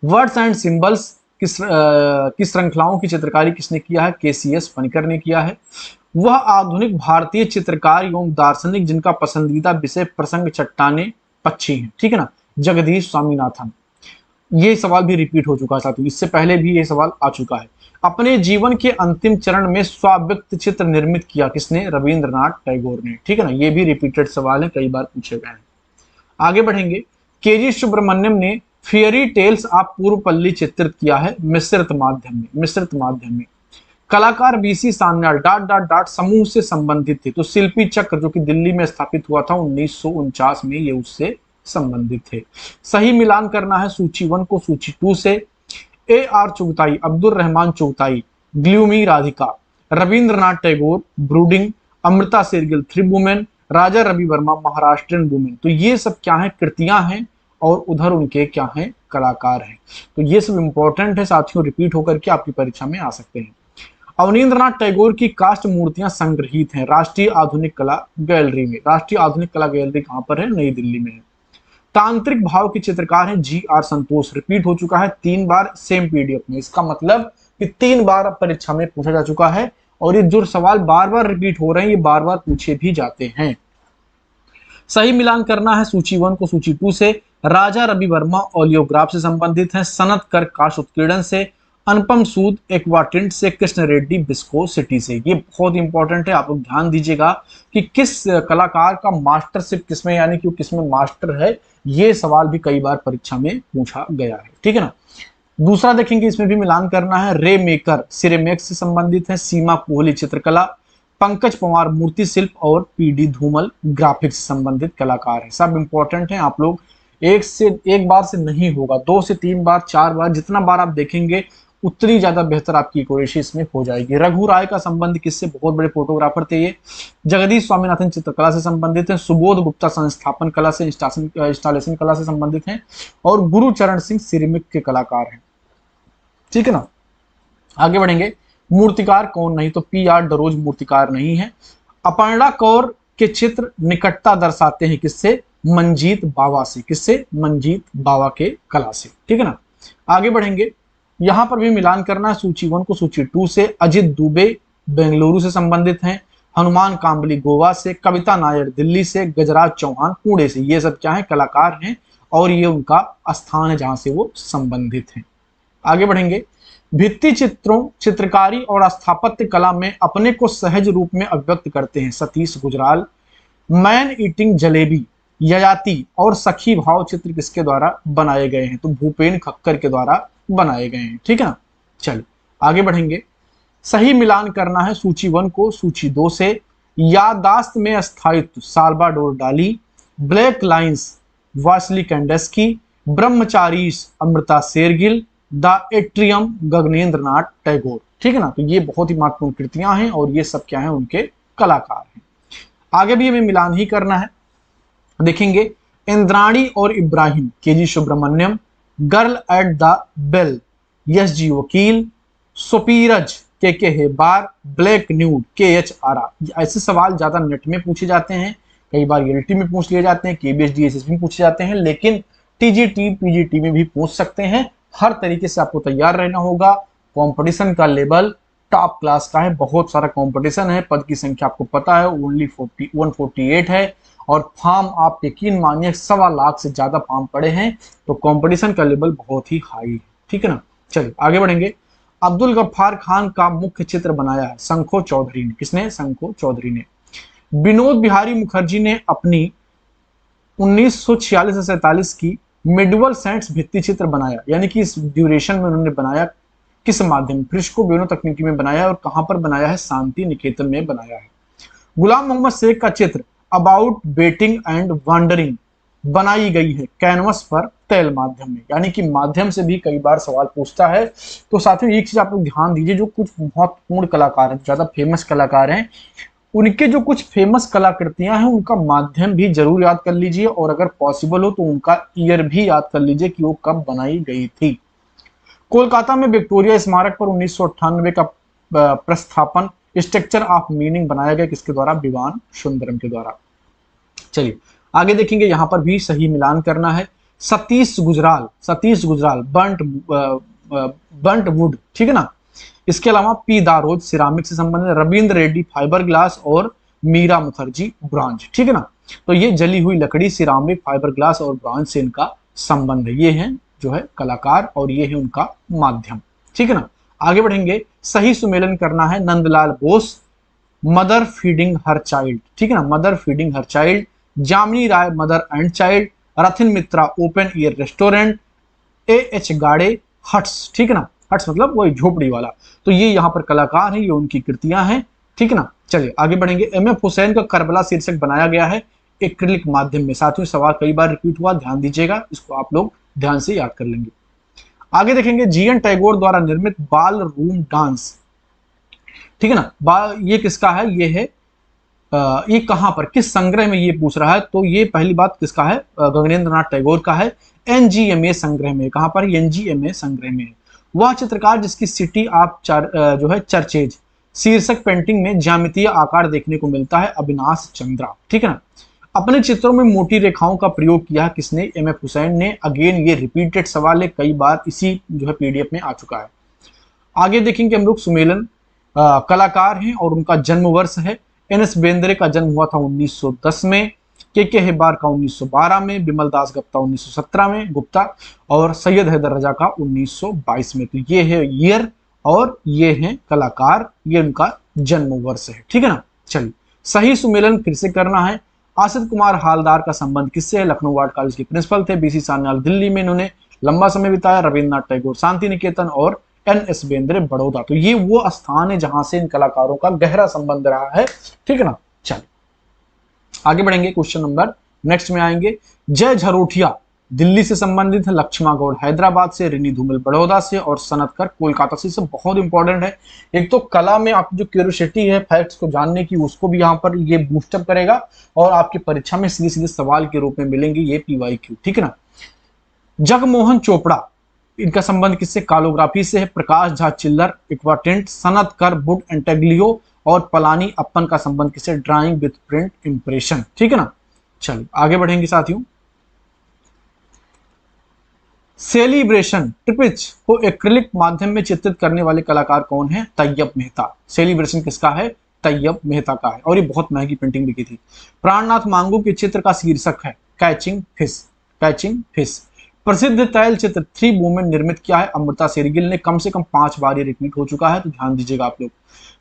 वर्ड्स एंड सिंबल्स की श्रृंखलाओं की चित्रकारी किसने किया है? केसीएस फणिकर ने किया है। वह आधुनिक भारतीय चित्रकार एवं दार्शनिक जिनका पसंदीदा विषय प्रसंग चट्टाने पक्षी है। ठीक है ना। जगदीश स्वामीनाथन। ये सवाल भी रिपीट हो चुका है साथियों, इससे पहले भी ये सवाल आ चुका है। अपने जीवन के अंतिम चरण में स्वाव्यक्त चित्र निर्मित किया किसने? रविंद्रनाथ टैगोर ने। ठीक है ना। ये भी रिपीटेड सवाल है, कई बार पूछे गए हैं। आगे बढ़ेंगे। केजी सुब्रमण्यम ने फेयरी टेल्स ऑफ पूर्वपल्ली चित्रित किया है मिश्रित माध्यम में। मिश्रित माध्यम में कलाकार BC Sanyal dot dot dot समूह से संबंधित थे। तो शिल्पी चक्र जो कि दिल्ली में स्थापित हुआ था 1949 में, ये उससे संबंधित थे। सही मिलान करना है सूची 1 को सूची 2 से। A R Chughtai, Abdul Rahman Chughtai, gloomy Radhika, Rabindranath Tagore brooding, Amrita Sher-Gil three women, Raja Ravi Varma Maharashtrian women. तो ये सब क्या है? कृतियां हैं और उधर उनके क्या हैं? कलाकार हैं। तो ये सब इंपॉर्टेंट है साथियों, रिपीट होकर के आपकी परीक्षा में आ सकते हैं। अवनींद्रनाथ टैगोर की कास्ट मूर्तियां संग्रहित हैं राष्ट्रीय आधुनिक कला गैलरी में। राष्ट्रीय आधुनिक कला गैलरी कहां पर है? नई दिल्ली में है। तांत्रिक भाव के चित्रकार हैं जी आर संतोष। रिपीट हो चुका है 3 बार सेम पीडीएफ में। इसका मतलब कि 3 बार परीक्षा में पूछा जा चुका है और ये जो सवाल बार बार रिपीट हो रहे हैं ये बार बार पूछे भी जाते हैं। सही मिलान करना है सूची 1 को सूची 2 से। राजा रवि वर्मा ओलियोग्राफ से संबंधित हैं। सनत कर काश उत्कीर्णन से। अनुपम सूद एक्वाटिंट से। कृष्ण रेड्डी विस्कोसिटी से। ये बहुत इंपॉर्टेंट है, आप लोग ध्यान दीजिएगा कि किस कलाकार का मास्टरशिप किसमें, यानी कि किसमें मास्टर है। ये सवाल भी कई बार परीक्षा में पूछा गया है। ठीक है ना। दूसरा देखेंगे, इसमें भी मिलान करना है। रे मेकर सिरेमिक्स से संबंधित है। सीमा कोहली चित्रकला, पंकज पवार मूर्ति शिल्प और पीडी धूमल ग्राफिक्स से संबंधित कलाकार है। सब इंपॉर्टेंट हैं, आप लोग एक बार से नहीं होगा, 2 से 3 बार 4 बार, जितना बार आप देखेंगे उतनी ज्यादा बेहतर आपकी एक्यूरेसी इसमें हो जाएगी। रघु राय का संबंध किससे? बहुत बड़े फोटोग्राफर थे ये। जगदीश स्वामीनाथन चित्रकला से संबंधित हैं। सुबोध गुप्ता संस्थापन कला से इंस्टॉलेशन कला से संबंधित हैं। और गुरुचरण सिंह सिरेमिक के कलाकार हैं। ठीक है ना। आगे बढ़ेंगे। मूर्तिकार कौन नहीं? तो पी आर डरोज मूर्तिकार नहीं है। अपर्णा कौर के चित्र निकटता दर्शाते हैं किससे? मंजीत बावा से। किससे? मंजीत बावा के कला से। ठीक है ना। आगे बढ़ेंगे। यहां पर भी मिलान करना है सूची 1 को सूची 2 से। अजित दुबे बेंगलुरु से संबंधित हैं। हनुमान कांबली गोवा से। कविता नायर दिल्ली से। गजराज चौहान पुणे से। ये सब क्या है? कलाकार हैं और ये उनका स्थान है जहां से वो संबंधित हैं। आगे बढ़ेंगे। भित्ति चित्रों, चित्रकारी और स्थापत्य कला में अपने को सहज रूप में अभिव्यक्त करते हैं सतीश गुजराल। मैन ईटिंग जलेबी, ययाति और सखी भाव चित्र किसके द्वारा बनाए गए हैं? तो भूपेन खक्कर के द्वारा बनाए गए हैं। ठीक है ना। चलिए आगे बढ़ेंगे। सही मिलान करना है सूची 1 को सूची 2 से। याददाश्त में स्थायित्व Salvador Dali. Black lines Wassily Kandinsky. Brahmacharis Amrita Shergil. The atrium Gaganendranath Tagore. ठीक है ना। तो ये बहुत ही महत्वपूर्ण कृतियां हैं और ये सब क्या है? उनके कलाकार हैं। आगे भी हमें मिलान ही करना है। देखेंगे। इंद्राणी और Ibrahim KG Subramanyan. Girl at the bell S G Vakil. सोपीरज K Hebbar. Black nude K H Ara. ऐसे सवाल ज्यादा नेट में पूछे जाते हैं, कई बार एलटी में पूछ लिए जाते हैं, केबीएस डीएसएस में पूछे जाते हैं, लेकिन टीजीटी पीजीटी में भी पूछ सकते हैं। हर तरीके से आपको तैयार रहना होगा। कंपटीशन का लेवल टॉप क्लास का है, बहुत सारा कंपटीशन है। पद की संख्या आपको पता है ओनली 148 है और फॉर्म आप यकीन मानिए 1.25 लाख से ज्यादा फॉर्म पड़े हैं। तो कंपटीशन का लेवल बहुत ही हाई है। ठीक है ना। चलिए आगे बढ़ेंगे। अब्दुल गफ्फार खान का मुख्य चित्र बनाया है? शंखो चौधरी ने। किसने? शंखो चौधरी ने। विनोद बिहारी मुखर्जी ने अपनी 1946 से 47 की मिडवल सेंट्स भित्ति चित्र बनाया, यानी कि इस ड्यूरेशन में उन्होंने बनाया किस माध्यम? फ्रिस्को बेनो तकनीकी में बनाया और कहां पर बनाया है? शांति निकेतन में बनाया है। गुलाम मोहम्मद शेख का चित्र अबाउट बेटिंग एंड वंडरिंग बनाई गई है कैनवस पर तैल माध्यम में, यानी कि माध्यम से भी कई बार सवाल पूछता है। तो साथियों एक चीज आप लोग ध्यान दीजिए, जो कुछ महत्वपूर्ण कलाकार हैं, ज्यादा फेमस कलाकार हैं, उनके जो कुछ फेमस कलाकृतियां हैं उनका माध्यम भी जरूर याद कर लीजिए, और अगर पॉसिबल हो तो उनका ईयर भी याद कर लीजिए कि वो कब बनाई गई थी। कोलकाता में विक्टोरिया स्मारक पर 1998 का प्रस्थापन स्ट्रक्चर ऑफ मीनिंग बनाया गया किसके द्वारा? विवान सुंदरम के द्वारा। चलिए आगे देखेंगे, यहां पर भी सही मिलान करना है। सतीश गुजराल बंट वुड, ठीक है ना। इसके अलावा पी दारोज सिरामिक से संबंधित, रविंद्र रेड्डी फाइबर ग्लास और मीरा मुखर्जी ब्रॉन्ज, ठीक है ना। तो ये जली हुई लकड़ी, सिरामिक, फाइबर ग्लास और ब्रॉन्ज से इनका संबंध है। ये है जो है कलाकार और ये है उनका माध्यम, ठीक है ना। आगे बढ़ेंगे, सही सुमेलन करना है। Nandalal Bose mother feeding her child, ठीक है ना, mother feeding her child. Jamini Roy mother and child. Rathin Mitra open air restaurant. H Gade huts, ठीक है ना, हट्स मतलब वही झोपड़ी वाला। तो ये यहाँ पर कलाकार है, ये उनकी कृतियां हैं, ठीक है ना। चलिए आगे बढ़ेंगे। एमएफ हुसैन का करबला शीर्षक बनाया गया है एक्रिलिक माध्यम में। साथियों सवाल कई बार रिपीट हुआ, ध्यान दीजिएगा, इसको आप लोग ध्यान से याद कर लेंगे। आगे देखेंगे, जीएन टैगोर द्वारा निर्मित बाल रूम डांस, ठीक है ना। ये किसका है? ये है ये कहां पर, किस संग्रह में ये पूछ रहा है? तो ये पहली बात किसका है? गगनेंद्र नाथ टैगोर का है। एनजीएमए संग्रह में। कहां पर? एनजीएमए संग्रह में। वह चित्रकार जिसकी सिटी ऑफ जो है चर्चेज शीर्षक पेंटिंग में ज्यामितीय आकार देखने को मिलता है, अविनाश चंद्रा, ठीक है ना। अपने चित्रों में मोटी रेखाओं का प्रयोग किया है किसने? एमएफ हुसैन ने। अगेन ये रिपीटेड सवाल है, कई बार इसी जो है पीडीएफ में आ चुका है। आगे देखेंगे हम लोग सुमेलन कलाकार हैं और उनका जन्म वर्ष है। एनएस बेंद्रे का जन्म हुआ था 1910 में, के हेबार का 1912 में, बिमल दास गुप्ता 1917 में गुप्ता, और सैयद हैदर रजा का 1922 में। तो ये है ईयर और ये है कलाकार, ये उनका जन्म वर्ष है, ठीक है ना। चलिए सही सुमेलन फिर से करना है। आसिफ कुमार हालदार का संबंध किससे है? लखनऊ आर्ट कॉलेज के प्रिंसिपल थे। बीसी सान्याल दिल्ली में इन्होंने लंबा समय बिताया। रविन्द्रनाथ टैगोर शांति निकेतन और एनएस बेंद्रे बड़ौदा। तो ये वो स्थान है जहां से इन कलाकारों का गहरा संबंध रहा है, ठीक है ना। चलिए आगे बढ़ेंगे, क्वेश्चन नंबर नेक्स्ट में आएंगे। जय झरोठिया दिल्ली से संबंधित है, लक्ष्मा गौड़ हैदराबाद से, रिनी धूमल बड़ौदा से और सनतकर कोलकाता से। सब बहुत इंपॉर्टेंट है। एक तो कला में आपकी जो क्यूरियोसिटी है फैक्ट्स को जानने की, उसको भी यहाँ पर ये बूस्टअप करेगा, और आपकी परीक्षा में सीधे सीधे सवाल के रूप में मिलेंगे ये पीवाईक्यू, ठीक है ना। जगमोहन चोपड़ा, इनका संबंध किससे? कालोग्राफी से है। प्रकाश झा चिल्लर इक्वाटेंट, सनतकर बुड एंटेग्लियो और पलानी अप्पन का संबंध किससे? ड्राइंग विद प्रिंट इंप्रेशन, ठीक है ना। चलिए आगे बढ़ेंगे साथियों। सेलिब्रेशन ट्रिपिच को एक्रिलिक माध्यम में चित्रित करने वाले कलाकार कौन है? तैयब मेहता। सेलिब्रेशन किसका है? तैयब मेहता का है, और ये बहुत महंगी पेंटिंग बिकी थी। प्राणनाथ मांगू के चित्र का शीर्षक है कैचिंग फिश, कैचिंग फिश। प्रसिद्ध तैल चित्र 3 वुमेन निर्मित किया है अमृता शेरगिल ने। कम से कम 5 बार ये रिपीट हो चुका है, तो ध्यान दीजिएगा आप लोग।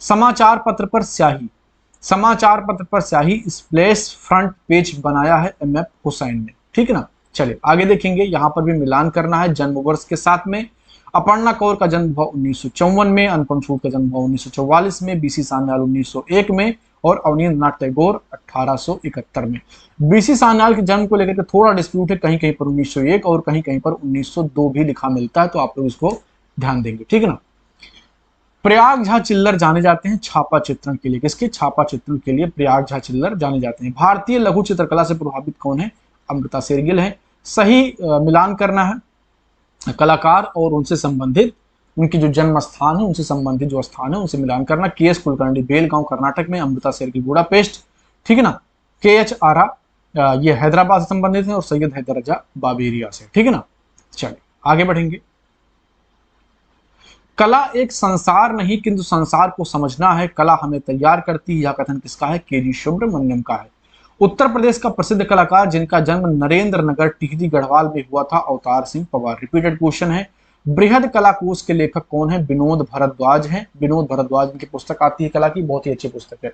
समाचार पत्र पर स्याही, समाचार पत्र पर स्याही स्प्लैश फ्रंट पेज बनाया है एमएफ हुसैन ने, ठीक है ना। चलिए आगे देखेंगे, यहां पर भी मिलान करना है जन्म वर्ष के साथ में। अपर्णा कौर का जन्म हुआ 1954 में, अनुपम सूद का जन्म हुआ 1944 में, बीसी सान्याल 1901 में और अवनींद्र नाथ टैगोर 1871 में। बीसी सान्याल के जन्म को लेकर के थोड़ा डिस्प्यूट है, कहीं कहीं पर 1901 और कहीं कहीं पर 1902 भी लिखा मिलता है, तो आप लोग इसको ध्यान देंगे, ठीक है ना। प्रयाग झा चिल्लर जाने जाते हैं छापा चित्रण के लिए। किसके? छापा चित्रण के लिए प्रयाग झा चिल्लर जाने जाते हैं। भारतीय लघु चित्रकला से प्रभावित कौन है? अमृता शेरगिल है। सही मिलान करना है कलाकार और उनसे संबंधित, उनकी जो जन्म स्थान है उनसे संबंधित जो स्थान है उनसे मिलान करना। के.एस. कुलकर्णी बेलगांव कर्नाटक में, अमृता शेरगिल बुडापेस्ट, ठीक है ना। के.एच. आरा ये हैदराबाद से संबंधित है और सैयद हैदर रजा बाबेरिया से, ठीक है ना। चलिए आगे बढ़ेंगे। कला एक संसार नहीं किंतु संसार को समझना है, कला हमें तैयार करती है, यह कथन किसका है? के.जी. सुब्रमण्यम का है। उत्तर प्रदेश का प्रसिद्ध कलाकार जिनका जन्म नरेंद्र नगर टिहरी गढ़वाल में हुआ था? अवतार सिंह पवार। रिपीटेड क्वेश्चन है। बृहद कला कोश के लेखक कौन है? विनोद भारद्वाज हैं। विनोद भारद्वाज की पुस्तक आती है कला की, बहुत ही अच्छी पुस्तक है।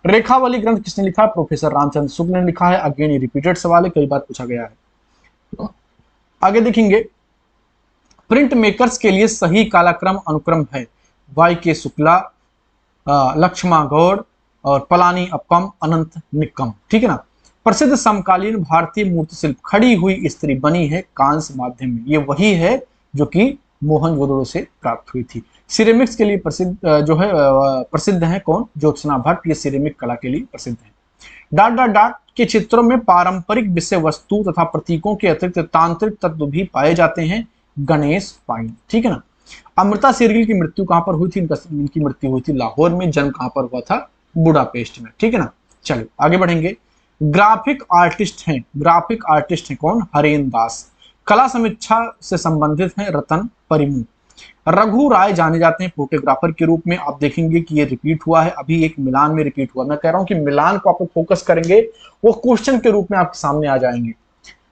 रेखावली ग्रंथ किसने लिखा? प्रोफेसर रामचंद्र शुक्ल ने लिखा है। अगेन ये रिपीटेड सवाल है, कई बार पूछा गया है। आगे देखेंगे, प्रिंट मेकर्स के लिए सही कालक्रम अनुक्रम है। वाई के शुक्ला, लक्ष्मा गौड़ और पलानी अप्पम, अनंत निक्कम। ठीक है ना। प्रसिद्ध समकालीन भारतीय मूर्ति शिल्प खड़ी हुई स्त्री बनी है कांस्य माध्यम में। ये वही है जो कि मोहनजोदड़ो से प्राप्त हुई थी। सिरेमिक्स के लिए प्रसिद्ध जो है प्रसिद्ध है कौन? ज्योत्सना भट्ट। ये सिरेमिक कला के लिए प्रसिद्ध है। डाट डाट डाट के चित्रों में पारंपरिक विषय वस्तु तथा प्रतीकों के अतिरिक्त तांत्रिक तत्व भी पाए जाते हैं। गणेश पाइन। ठीक है ना। अमृता शेरगिल की मृत्यु कहां पर हुई थी? इनकी मृत्यु हुई थी लाहौर में। जन्म कहां पर हुआ था? बुडापेस्ट में। ठीक है ना। चलिए आगे बढ़ेंगे। ग्राफिक आर्टिस्ट हैं, ग्राफिक आर्टिस्ट हैं कौन? हरेन दास। कला समीक्षा से संबंधित हैं रतन परिमू। रघु राय जाने जाते हैं फोटोग्राफर के रूप में। आप देखेंगे कि ये रिपीट हुआ है, अभी एक मिलान में रिपीट हुआ। मैं कह रहा हूं कि मिलान को आपको फोकस करेंगे, वो क्वेश्चन के रूप में आपके सामने आ जाएंगे।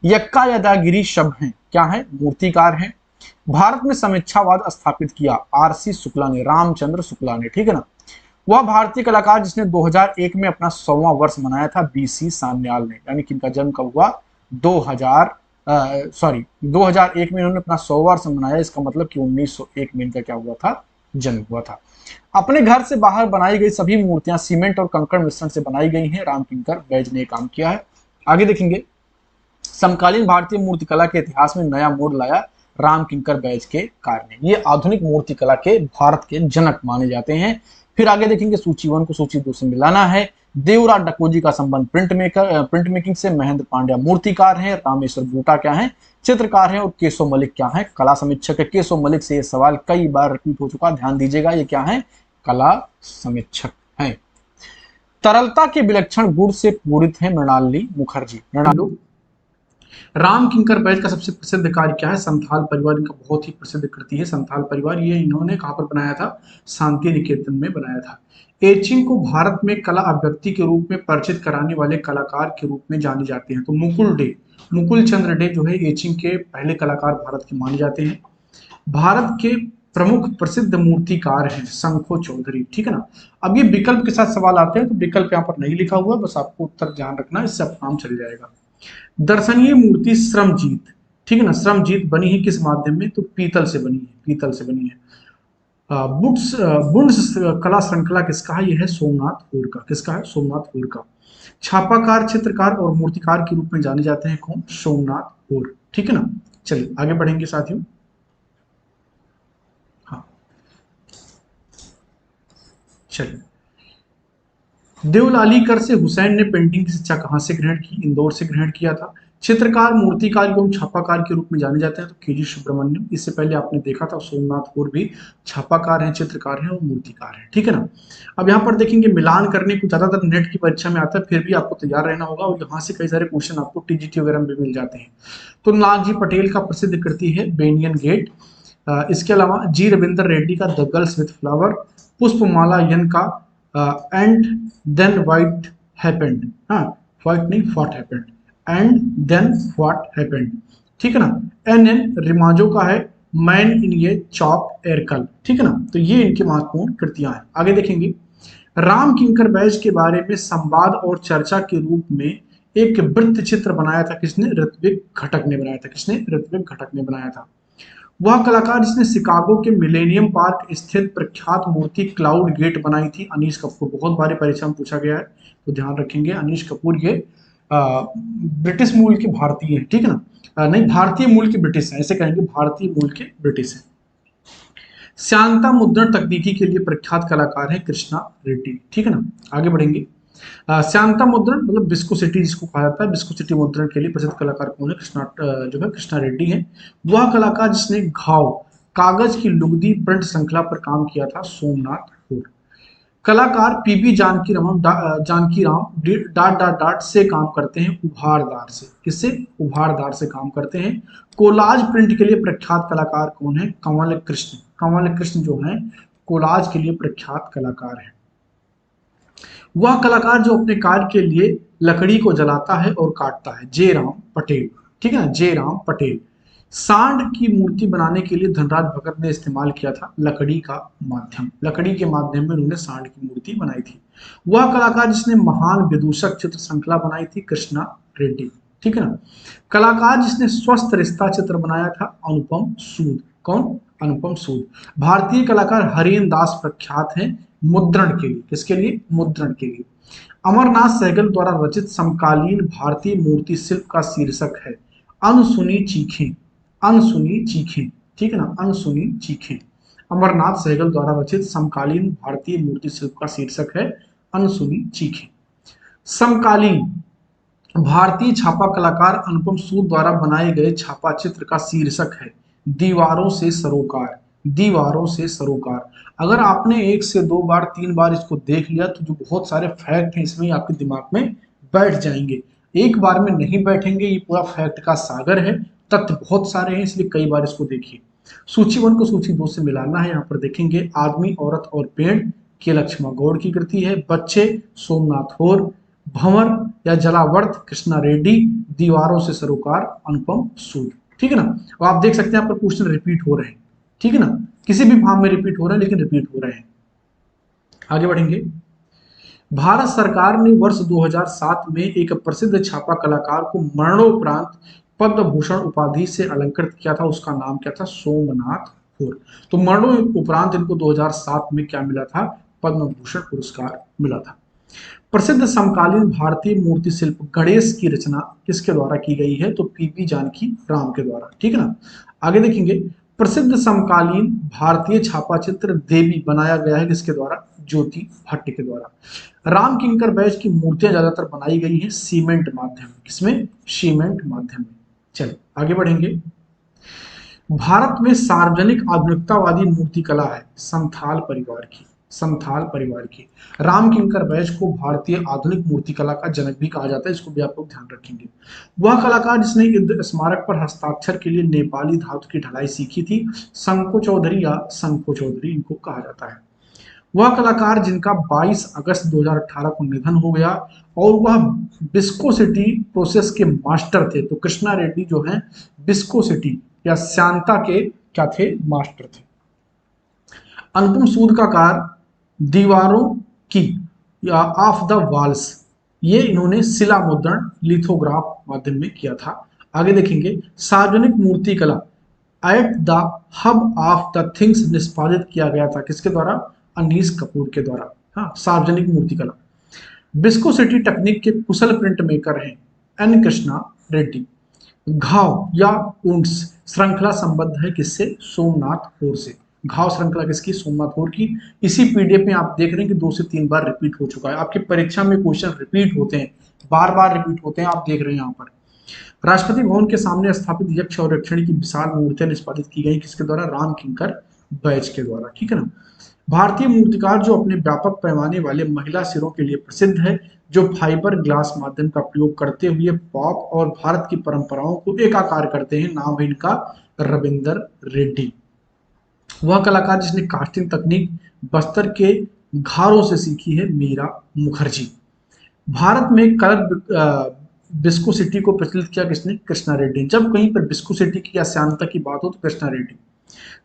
यक्का यादागिरी शब्द हैं, क्या है? मूर्तिकार हैं। भारत में समीक्षावाद स्थापित किया आरसी शुक्ला ने, रामचंद्र शुक्ला ने। ठीक है ना। वह भारतीय कलाकार जिसने 2001 में अपना 100वां वर्ष मनाया था, बीसी सान्याल ने। यानी कि इनका जन्म कब हुआ? 2001 में इन्होंने अपना 100वां वर्ष मनाया। इसका मतलब कि 1901 में इनका क्या हुआ था? जन्म हुआ था। अपने घर से बाहर बनाई गई सभी मूर्तियां सीमेंट और कंकड़ मिश्रण से बनाई गई हैं। रामकिंकर बैज ने काम किया है। आगे देखेंगे, समकालीन भारतीय मूर्तिकला के इतिहास में नया मोड़ लाया रामकिंकर बैज के कार्य ने। ये आधुनिक मूर्तिकला के भारत के जनक माने जाते हैं। फिर आगे देखेंगे, सूची 1 को सूची 2 से मिलाना है। देवराज डकोजी का संबंध प्रिंट मेकिंग से। महेंद्र पांड्या मूर्तिकार हैं। रामेश्वर बूटा क्या है? चित्रकार हैं। और केशव मलिक क्या है? कला समीक्षक है। केशव मलिक से यह सवाल कई बार रिपीट हो चुका, ध्यान दीजिएगा। ये क्या है? कला समीक्षक है। तरलता के विलक्षण गुण से पूरित है मृणालिनी मुखर्जी। राम किंकर बैज का सबसे प्रसिद्ध कार्य क्या है? संथाल परिवार इनका बहुत ही प्रसिद्ध कृति है। संथाल परिवार ये इन्होंने कहां पर बनाया था? शांति निकेतन में बनाया था। एचिंग को भारत में कला अभिव्यक्ति के रूप में परिचित कराने वाले कलाकार के रूप में जाने जाते हैं। तो मुकुल चंद्र डे जो है एचिंग के पहले कलाकार भारत के माने जाते हैं। भारत के प्रमुख प्रसिद्ध मूर्तिकार हैं शंखो चौधरी। ठीक है ना। अब ये विकल्प के साथ सवाल आते हैं, तो विकल्प यहाँ पर नहीं लिखा हुआ, बस आपको उत्तर ध्यान रखना, इससे आप काम चल जाएगा। दर्शनीय मूर्ति श्रमजीत। ठीक है ना। श्रमजीत बनी है किस माध्यम में? तो पीतल से बनी है, पीतल से बनी है। बुंड्स कला श्रृंखला किसका है? यह है सोमनाथ होर का। किसका है? सोमनाथ होर का। छापाकार, चित्रकार और मूर्तिकार के रूप में जाने जाते हैं कौन? सोमनाथ होर। ठीक है ना। चलिए आगे बढ़ेंगे साथियों। हाँ चलिए, देवलालीकर से हुसैन ने पेंटिंग की शिक्षा कहां से ग्रहण की? इंदौर से ग्रहण किया था। चित्रकार, मूर्तिकार एवं छापाकार के रूप में जाने जाते हैं तो केजी सुब्रमण्यम। इससे पहले आपने देखा था सोमनाथ होर भी छापाकार हैं, चित्रकार हैं और मूर्तिकार हैं। ठीक है ना। अब यहाँ पर देखेंगे, मिलान करने को ज्यादातर नेट की परीक्षा में आता है, फिर भी आपको तैयार रहना होगा और यहाँ से कई सारे क्वेश्चन आपको टीजीटी वगैरह में भी मिल जाते हैं। तो नागजी पटेल का प्रसिद्ध कृति है बेनियन गेट। इसके अलावा जी रविंदर रेड्डी का the girls with flower. Pushpamala N का एंड देन व्हाट हैपेंड। हाँ, व्हाट नहीं, what happened. And then what happened. ठीक है ना। एन एन रिमाजो का है मैन इन ये चॉप एयरकल। ठीक है ना। तो ये इनकी महत्वपूर्ण कृतियां हैं। आगे देखेंगे, राम किंकर बैज के बारे में संवाद और चर्चा के रूप में एक वृत्त चित्र बनाया था किसने? ऋत्विक घटक ने बनाया था। किसने? ऋत्विक घटक ने बनाया था। वह कलाकार जिसने शिकागो के मिलेनियम पार्क स्थित प्रख्यात मूर्ति क्लाउड गेट बनाई थी, अनीश कपूर। बहुत बारी परीक्षा में पूछा गया है, तो ध्यान रखेंगे। अनीश कपूर ये ब्रिटिश मूल के भारतीय हैं। ठीक है ना। नहीं, भारतीय मूल के ब्रिटिश हैं, ऐसे कहेंगे, भारतीय मूल के ब्रिटिश हैं। श्यानता मुद्रण तकनीकी के लिए प्रख्यात कलाकार है कृष्णा रेड्डी। ठीक है ना। आगे बढ़ेंगे। श्यानता मुद्रण मतलब विस्कोसिटी जिसको कहा जाता है, विस्कोसिटी मुद्रण के लिए प्रसिद्ध कलाकार कौन है? कृष्णा रेड्डी है। वह कलाकार जिसने घाव कागज की लुगदी प्रिंट श्रृंखला पर काम किया था, सोमनाथ होर। कलाकार PB Janaki Ram dot dot dot से काम करते हैं उभारदार से। किससे? उभारदार से काम करते हैं। कोलाज प्रिंट के लिए प्रख्यात कलाकार कौन है? कंवल कृष्ण। कंवल कृष्ण जो है कोलाज के लिए प्रख्यात कलाकार है। वह कलाकार जो अपने कार्य के लिए लकड़ी को जलाता है और काटता है, जे राम पटेल। ठीक है ना। जे राम पटेल। सांड की मूर्ति बनाने के लिए धनराज भगत ने इस्तेमाल किया था लकड़ी का माध्यम, लकड़ी के माध्यम में उन्होंने सांड की मूर्ति बनाई थी। वह कलाकार जिसने महान विदूषक चित्र श्रृंखला बनाई थी कृष्णा रेड्डी, ठीक है ना। कलाकार जिसने स्वस्थ रिश्ता चित्र बनाया था अनुपम सूद, कौन? अनुपम सूद। भारतीय कलाकार हरेन दास प्रख्यात हैं मुद्रण के लिए, किसके लिए? मुद्रण के लिए। अमरनाथ सहगल द्वारा रचित समकालीन भारतीय मूर्ति शिल्प का शीर्षक है अनसुनी चीखें, अनसुनी चीखें, ठीक है ना, अनसुनी चीखें। अमरनाथ सहगल द्वारा रचित समकालीन भारतीय मूर्ति शिल्प का शीर्षक है अनसुनी चीखें। समकालीन भारतीय छापा कलाकार अनुपम सूद द्वारा बनाए गए छापा चित्र का शीर्षक है दीवारों से सरोकार, दीवारों से सरोकार। अगर आपने एक से दो बार तीन बार इसको देख लिया तो जो बहुत सारे फैक्ट हैं इसमें आपके दिमाग में बैठ जाएंगे। एक बार में नहीं बैठेंगे, ये पूरा फैक्ट का सागर है, तथ्य बहुत सारे हैं, इसलिए कई बार इसको देखिए। सूची 1 को सूची 2 से मिलाना है। यहाँ पर देखेंगे आदमी, औरत और पेड़ के लक्ष्मण गौड़ की कृति है, बच्चे सोमनाथ होर, भंवर या जलावर्त कृष्णा रेड्डी, दीवारों से सरोकार अनुपम सूद, ठीक है ना। और आप देख सकते हैं यहाँ पर क्वेश्चन रिपीट हो रहे हैं, ठीक है ना, किसी भी फॉर्म में रिपीट हो रहे हैं लेकिन रिपीट हो रहे हैं। आगे बढ़ेंगे। भारत सरकार ने वर्ष 2007 में एक प्रसिद्ध छापा कलाकार को मरणोपरांत पद्म भूषण उपाधि से अलंकृत किया था, उसका नाम क्या था? सोमनाथ होर। तो मरणोपरांत इनको 2007 में क्या मिला था? पद्म भूषण पुरस्कार मिला था। प्रसिद्ध समकालीन भारतीय मूर्ति शिल्प गणेश की रचना किसके द्वारा की गई है? तो पीपी जानकी राम के द्वारा, ठीक है ना। आगे देखेंगे। प्रसिद्ध समकालीन भारतीय छापा चित्र देवी बनाया गया है किसके द्वारा? ज्योति भट्ट के द्वारा। राम किंकर बैज की मूर्तियां ज्यादातर बनाई गई हैं सीमेंट माध्यम में, किसमें? सीमेंट माध्यम में। चलिए आगे बढ़ेंगे। भारत में सार्वजनिक आधुनिकतावादी मूर्तिकला है संथाल परिवार की, संथाल परिवार की। राम किंकर बैज को भारतीय आधुनिक मूर्तिकला का जनक भी कहा जाता है, इसको भी आप लोग ध्यान रखेंगे। वह कलाकार जिसने युद्ध स्मारक पर हस्ताक्षर के लिए नेपाली धातु की ढलाई सीखी थी शंको चौधरी या शंको चौधरी इनको कहा जाता है। वह कलाकार जिनका 22 अगस्त 2018 को निधन हो गया और वह विस्कोसिटी प्रोसेस के मास्टर थे। तो कृष्णा रेड्डी जो हैं विस्कोसिटी या श्यानता के क्या थे? मास्टर थे। अनुपम सूद का कार्य दीवारों की या ऑफ द वॉल्स, ये इन्होंने शिला मुद्रण लिथोग्राफ माध्यम में किया था। आगे देखेंगे। सार्वजनिक मूर्ति कला at the hub of the things निष्पादित किया गया था किसके द्वारा? अनीस कपूर के द्वारा। हाँ, सार्वजनिक मूर्ति कला। विस्कोसिटी टेक्निक के कुशल प्रिंट मेकर हैं एन कृष्णा रेड्डी। घाव या ऊंट्स श्रृंखला संबद्ध है किससे? सोमनाथ होर से। घाव श्रृंखला किसकी? सोमनाथ होर की। इसी पीडीएफ में आप देख रहे हैं कि 2 से 3 बार रिपीट हो चुका है। आपकी परीक्षा में क्वेश्चन रिपीट होते हैं, बार बार रिपीट होते हैं, आप देख रहे हैं यहाँ पर। राष्ट्रपति भवन के सामने स्थापित यक्ष और यक्षिणी की विशाल मूर्तियां निष्पादित की गई किसके द्वारा? राम किंकर बैज के द्वारा, ठीक है ना। भारतीय मूर्तिकार जो अपने व्यापक पैमाने वाले महिला सिरों के लिए प्रसिद्ध है, जो फाइबर ग्लास माध्यम का प्रयोग करते हुए पॉप और भारत की परंपराओं को एकाकार करते हैं, नाम है इनका रविंदर रेड्डी। वह कलाकार जिसने कास्टिंग तकनीक बस्तर के घारों से सीखी है मीरा मुखर्जी। भारत में कलर विस्कोसिटी को प्रचलित किया किसने? कृष्णा रेड्डी। जब कहीं पर विस्कोसिटी की या श्यानता की बात हो तो कृष्णा रेड्डी।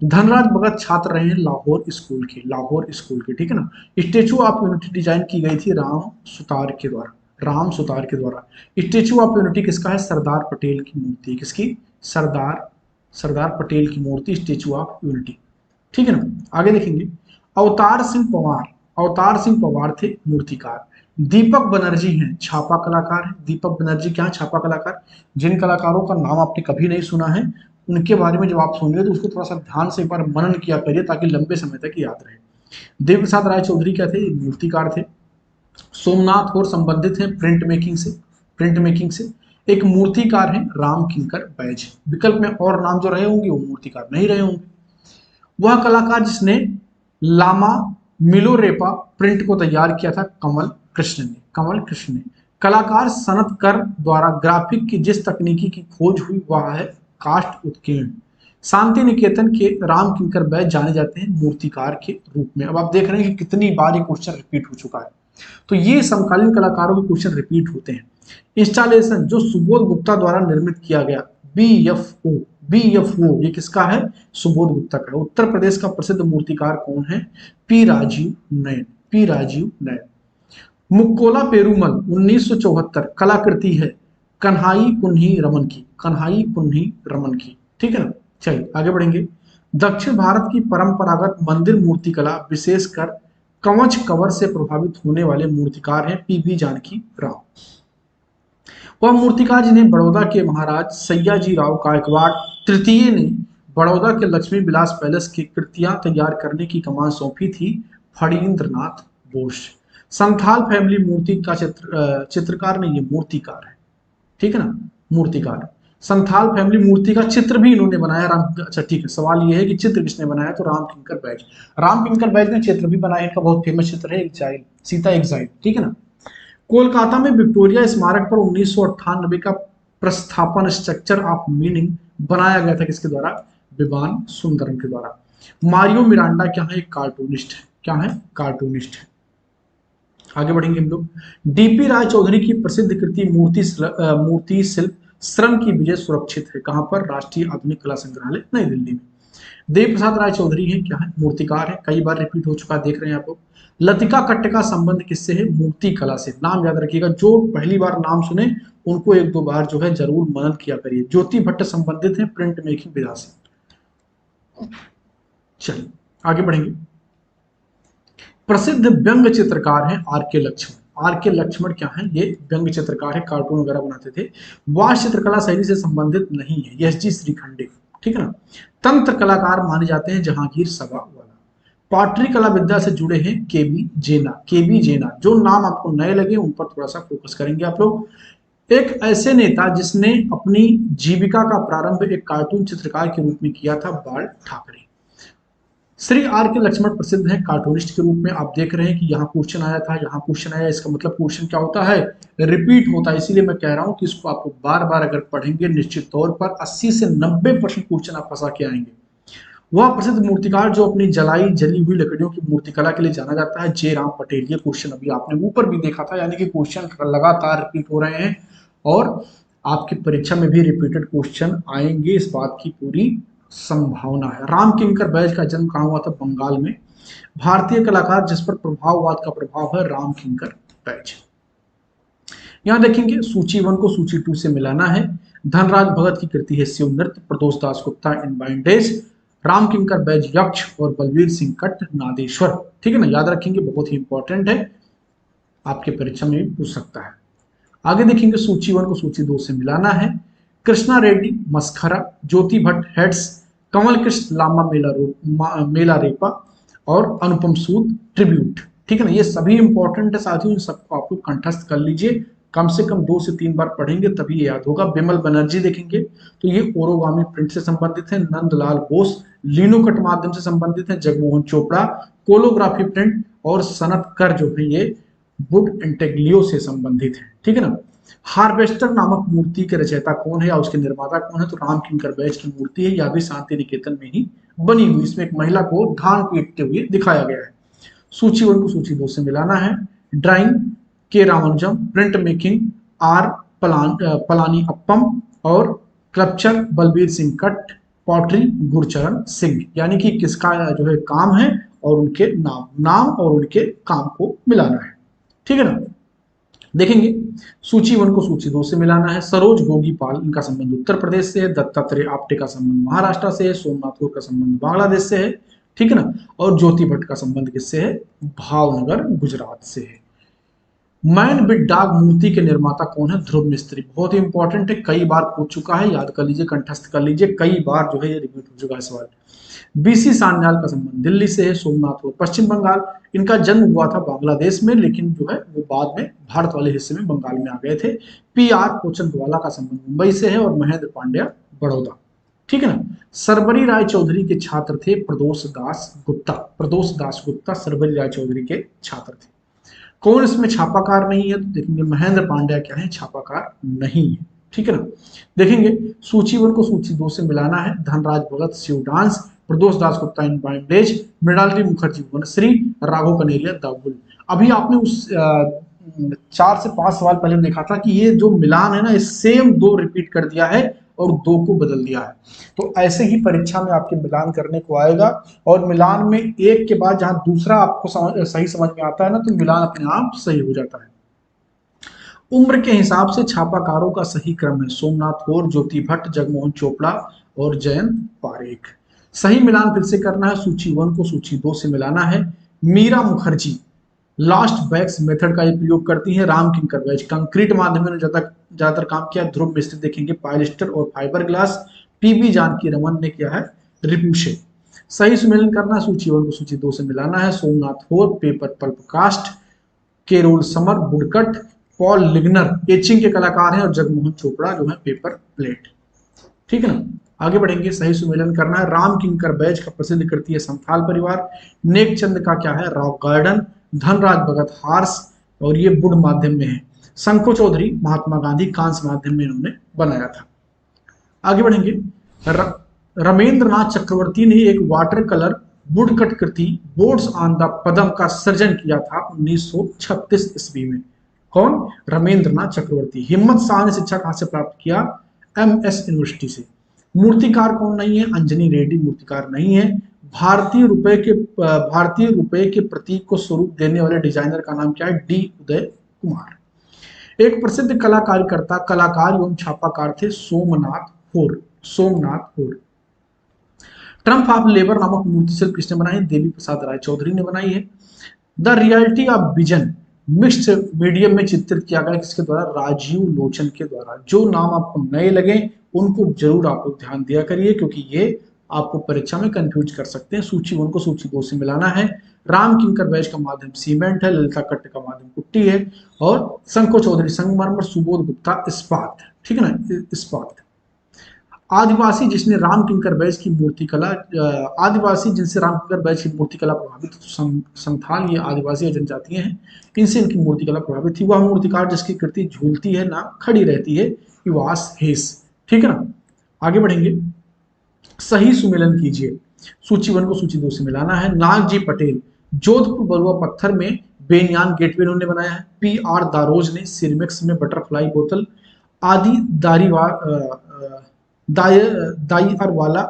धनराज भगत छात्र रहे हैं लाहौर स्कूल के, लाहौर स्कूल के, ठीक है ना। स्टेचू ऑफ यूनिटी डिजाइन की गई थी राम सुतार के द्वारा, राम सुतार के द्वारा। स्टेचू ऑफ यूनिटी किसका है? सरदार पटेल की मूर्ति। किसकी? सरदार पटेल की मूर्ति स्टेचू ऑफ यूनिटी, ठीक है ना। आगे देखेंगे। अवतार सिंह पवार, अवतार सिंह पवार थे मूर्तिकार। दीपक बनर्जी हैं छापा कलाकार हैं। दीपक बनर्जी क्या? छापा कलाकार। जिन कलाकारों का नाम आपने कभी नहीं सुना है उनके बारे में जब आप सुन रहे तो उसको थोड़ा सा ध्यान से एक बार मनन किया करिए ताकि लंबे समय तक याद रहे। देव प्रसाद राय चौधरी क्या थे? मूर्तिकार थे। सोमनाथ और संबंधित हैं प्रिंट मेकिंग से, प्रिंट मेकिंग से। एक मूर्तिकार है राम किंकर बैज। विकल्प में और नाम जो रहे होंगे वो मूर्तिकार नहीं रहे होंगे। वह कलाकार जिसने लामा मिलोरेपा प्रिंट को तैयार किया था कमल कृष्ण ने, कमल कृष्ण ने। कलाकार सनतकर द्वारा ग्राफिक की जिस तकनीकी की खोज हुई वह है कास्ट उत्कीर्ण। शांति निकेतन के राम किंकर बैज जाने जाते हैं मूर्तिकार के रूप में। अब आप देख रहे हैं कि कितनी बार ये क्वेश्चन रिपीट हो चुका है। तो ये समकालीन कलाकारों के क्वेश्चन रिपीट होते हैं। इंस्टॉलेशन जो सुबोध गुप्ता द्वारा निर्मित किया गया, BFO, BFO ये किसका है? सुबोध गुप्ता का। उत्तर प्रदेश का प्रसिद्ध मूर्तिकार कौन है? पी राजीव नयन। पी राजीव नयन। मुक्कोला पेरूमल 1974 कलाकृति है कन्हाई कुन्ही रमन की। कन्हाई कुन्ही रमन की, ठीक है ना। चलिए आगे बढ़ेंगे। दक्षिण भारत की परंपरागत मंदिर मूर्तिकला विशेषकर कवच कवर से प्रभावित होने वाले मूर्तिकार हैं PB जानकी राव। वह मूर्तिकार जिन्हें बड़ौदा के महाराज सयाजी राव गायकवाड़ तृतीय ने बड़ौदा के लक्ष्मी विलास पैलेस की कृतियां तैयार करने की कमान सौंपी थी, फणींद्रनाथ बोस। संथाल फैमिली मूर्ति का चित्रकार नहीं, ये मूर्तिकार है, ठीक है ना, मूर्तिकार। संथाल फैमिली मूर्ति का चित्र भी इन्होंने बनाया। अच्छा ठीक है, सवाल ये है कि चित्र किसने बनाया, तो राम किंकर बैज। राम किंकर बैज ने चित्र भी बनाया। इनका बहुत फेमस चित्र है एग्जाइल, सीता एग्जाइल, ठीक है ना। कोलकाता में विक्टोरिया स्मारक पर 1998 का प्रस्थापन स्ट्रक्चर ऑफ मीनिंग बनाया गया था किसके द्वारा? विवान सुंदरम के द्वारा। मारियो मिरांडा क्या है? एक कार्टूनिस्ट है। क्या है? कार्टूनिस्ट है। आगे बढ़ेंगे हम लोग। DP राय चौधरी की प्रसिद्ध कृति मूर्ति शिल्प श्रम की विजय सुरक्षित है, कहां पर? राष्ट्रीय आधुनिक कला संग्रहालय नई दिल्ली में। देव प्रसाद राय चौधरी है, क्या है? मूर्तिकार है, कई बार रिपीट हो चुका, देख रहे हैं आप लोग। लतिका कट्ट का संबंध किससे है? मूर्ति कला से। नाम याद रखिएगा, जो पहली बार नाम सुने उनको एक दो बार जो है जरूर मनन किया करिए। ज्योति भट्ट संबंधित है प्रिंट मेकिंग विधा से। चलिए आगे बढ़ेंगे। प्रसिद्ध व्यंग चित्रकार हैं RK लक्ष्मण। RK लक्ष्मण क्या है? ये व्यंग चित्रकार है, कार्टून वगैरह बनाते थे। वास्तु चित्रकला शैली से संबंधित नहीं है, SG श्रीखंडे, ठीक है ना। तंत्र कलाकार माने जाते हैं जहांगीर सभा वाला। पॉटरी कला विद्या से जुड़े हैं KB जेना। KB जेना, जो नाम आपको नए लगे उन पर थोड़ा सा फोकस करेंगे आप लोग। एक ऐसे नेता जिसने अपनी जीविका का प्रारंभ एक कार्टून चित्रकार के रूप में किया था, बाल ठाकरे। श्री RK लक्ष्मण प्रसिद्ध है कार्टूनिस्ट के रूप में। आप देख रहे हैं कि यहाँ क्वेश्चन आया था, यहाँ क्वेश्चन आया, इसका मतलब क्वेश्चन क्या होता है? रिपीट होता है। इसीलिए मैं कह रहा हूं कि इसको आपको बार बार अगर पढ़ेंगे निश्चित तौर पर 80 से 90% क्वेश्चन आप फंसा के आएंगे। वह प्रसिद्ध मूर्तिकार जो अपनी जली हुई लकड़ियों की मूर्तिकला के लिए जाना जाता है, J राम पटेल। ये क्वेश्चन अभी आपने ऊपर भी देखा था, यानी कि क्वेश्चन लगातार रिपीट हो रहे हैं और आपकी परीक्षा में भी रिपीटेड क्वेश्चन आएंगे, इस बात की पूरी संभावना है। राम किंकर बैज का जन्म कहाँ हुआ था? बंगाल में। भारतीय कलाकार जिस पर प्रभाववाद का प्रभाव है, राम किंकर बैज। यहां देखेंगे सूची 1 को सूची 2 से मिलाना है। धनराज भगत की कृति है शिव नृत्य, प्रदोष दास गुप्ता इन बाइंडेज, राम किंकर बैज यक्ष और बलवीर सिंह कट्ट नादेश्वर, ठीक है ना। याद रखेंगे, बहुत ही इंपॉर्टेंट है, आपके परीक्षा में भी पूछ सकता है। आगे देखेंगे सूची 1 को सूची 2 से मिलाना है। कृष्णा रेड्डी मस्खरा, ज्योति भट्ट हेड्स, कमल कृष्ण लामा मेला रेपा और अनुपम सूद ट्रिब्यूट, ठीक है ना। ये सभी इंपॉर्टेंट है साथियों, इन सबको आपको कंठस्थ कर लीजिए। कम से कम 2 से 3 बार पढ़ेंगे तभी याद होगा। बिमल बनर्जी देखेंगे तो ये ओरोगामी प्रिंट से संबंधित है। नंदलाल बोस लिनोकट माध्यम से संबंधित है। जगमोहन चोपड़ा कोलोग्राफी प्रिंट और सनत कर जो है ये वुड इंटेग्लियो से संबंधित है, ठीक है ना। हार्वेस्टर नामक मूर्ति के रचयिता कौन है या उसके निर्माता कौन है? तो राम किंकर बैज की मूर्ति है, यह भी शांति निकेतन में ही बनी हुई। इसमें एक महिला को धान पीटते हुए दिखाया गया है। सूची 1 को सूची 2 से मिलाना है। ड्राइंग के Ramanujan, print making R Palani appam और क्लपचर बलबीर सिंह कट्ट, पॉटरी गुरचरण सिंह। यानी कि किसका जो है काम है और उनके नाम और उनके काम को मिलाना है, ठीक है ना। देखेंगे सूची 1 को सूची 2 से मिलाना है। सरोज गोगीपाल, इनका संबंध उत्तर प्रदेश से है। दत्तात्रेय आप्टे का संबंध महाराष्ट्र से है। सोमनाथपुर का संबंध बांग्लादेश से है, ठीक है ना। और ज्योति भट्ट का संबंध किससे है? भावनगर गुजरात से है। मैन विद डॉग मूर्ति के निर्माता कौन है? ध्रुव मिस्त्री। बहुत ही इंपॉर्टेंट है, कई बार पूछ चुका है, याद कर लीजिए, कंठस्थ कर लीजिए, कई बार जो है ये रिपीट हो चुका है सवाल। BC सान्याल का संबंध दिल्ली से है। सोमनाथपुर पश्चिम बंगाल। इनका जन्म हुआ था बांग्लादेश में, लेकिन जो है वो बाद में भारत वाले हिस्से में बंगाल में आ गए थे। PR कोचंदवाला का संबंध मुंबई से है और महेंद्र पांड्या बड़ौदा, ठीक है ना। सरबरी राय चौधरी के छात्र थे प्रदोष दास गुप्ता। प्रदोष दास गुप्ता सरबरी राय चौधरी के छात्र थे। कौन इसमें छापाकार नहीं है? तो देखेंगे महेंद्र पांड्या क्या है? छापाकार नहीं है, ठीक है ना। देखेंगे सूची 1 को सूची 2 से मिलाना है। धनराज भगत शिव डांस, प्रदोष दास गुप्ता इन बाइंडेज, मृणालिनी मुखर्जी वनश्री, राघव कनेरिया दागुल। अभी आपने उस 4 से 5 सवाल पहले देखा था कि ये जो मिलान है ना, ये सेम 2 रिपीट कर दिया है और 2 को बदल दिया है। तो ऐसे ही परीक्षा में आपके मिलान करने को आएगा, और मिलान में एक के बाद जहां दूसरा आपको सही समझ में आता है ना, तो मिलान अपने आप सही हो जाता है। उम्र के हिसाब से छापाकारों का सही क्रम है सोमनाथ होर, ज्योति भट्ट, जगमोहन चोपड़ा और जयंत पारेख। सही मिलान फिर से करना है, सूची 1 को सूची 2 से मिलाना है। Meera Mukherjee lost wax method का प्रयोग करती है। राम किंकर बैच कंक्रीट माध्यम में ज्यादातर काम किया। ध्रुव मिस्त्री देखेंगे पायलिस्टर और fibre glass. PB Janaki Raman ने किया है रिपुशे। सही सुमेलन करना, सूची 1 को सूची 2 से मिलाना है। Somnath Hore paper pulp cast, Carol Summer woodcut, Paul लिग्नर एचिंग के कलाकार हैं, और जगमोहन चोपड़ा जो है पेपर प्लेट। ठीक है ना। आगे बढ़ेंगे, सही सुमेलन करना है। राम किंकर बैच का प्रसिद्ध कृति है संथाल परिवार। नेकचंद का क्या है रॉक गार्डन। धनराज भगत हार्स, और ये बुड माध्यम में है। शंको चौधरी महात्मा गांधी कांस माध्यम में इन्होंने बनाया था। आगे बढ़ेंगे, रमेंद्रनाथ चक्रवर्ती ने एक वाटर कलर वुडकट कृति बोर्ड्स ऑन द पदम का सृजन किया था 1936 ईस्वी में। कौन? रमेंद्रनाथ चक्रवर्ती। हिम्मत शाह ने शिक्षा कहां से प्राप्त किया? एमएस यूनिवर्सिटी से। मूर्तिकार कौन नहीं है? अंजनी रेड्डी मूर्तिकार नहीं है। भारतीय रुपए के प्रतीक को स्वरूप देने वाले डिजाइनर का नाम क्या है? डी उदय कुमार। एक प्रसिद्ध कलाकार एवं छापाकार थे सोमनाथ होर। ट्रम्प ऑफ लेबर नामक मूर्ति शिल्प किसने बनाई? देवी प्रसाद राय चौधरी ने बनाई है। The reality of vision mixed medium में चित्रित किया गया किसके द्वारा? राजीव लोचन के द्वारा। जो नाम आपको नए लगे उनको जरूर आप लोग ध्यान दिया करिए, क्योंकि ये आपको परीक्षा में कंफ्यूज कर सकते हैं। सूची 1 को सूची 2 से मिलाना है। राम किंकर बैच का माध्यम सीमेंट है। ललिता कट्ट का माध्यम पुट्टी है। और शंको चौधरी संगमरमर, सुबोध गुप्ता इस्पात। ठीक है ना, इस्पात। आदिवासी जिसने राम किंकर बैच की मूर्तिकला आदिवासी जिनसे राम किंकर बैच की मूर्तिकला प्रभावित, संथाल ये आदिवासी जनजातियां हैं, इनसे इनकी मूर्तिकला प्रभावित थी। वह मूर्तिकार जिसकी कृति झूलती है ना खड़ी रहती है, युवास हेस। ठीक है ना। आगे बढ़ेंगे, सही सुमेलन कीजिए। सूची 1 को सूची 2 से मिलाना है। नागजी पटेल जोधपुर बलुआ पत्थर में बेनियान गेटवे उन्होंने बनाया है। पी आर दारोज ने सिरमिक्स में बटरफ्लाई बोतल। आदि दाईअर वाला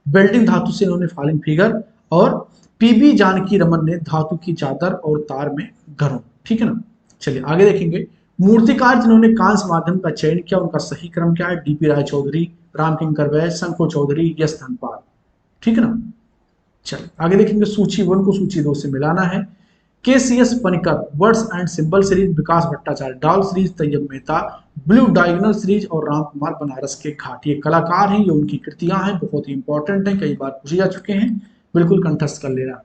वेल्डिंग धातु से इन्होंने फॉलिंग फिगर। और पीबी जानकी रमन ने धातु की चादर और तार में घरों। ठीक है ना। चलिए आगे देखेंगे, मूर्तिकार जिन्होंने कांस्य माध्यम का चयन किया उनका सही क्रम क्या है? डीपी राय चौधरी, राम किंकर बैच, शंको चौधरी, यश धनपाल। ठीक है ना। चलिए आगे देखेंगे, सूची 1 को सूची 2 से मिलाना है। KCS Paniker words and symbol series, Vikas Bhattacharya doll series, Tyeb Mehta blue diagonal series, और राम कुमार बनारस के घाट। ये कलाकार हैं, ये उनकी कृतियां हैं, बहुत ही इंपॉर्टेंट हैं, कई बार पूछे जा चुके हैं, बिल्कुल कंठस्थ कर लेना।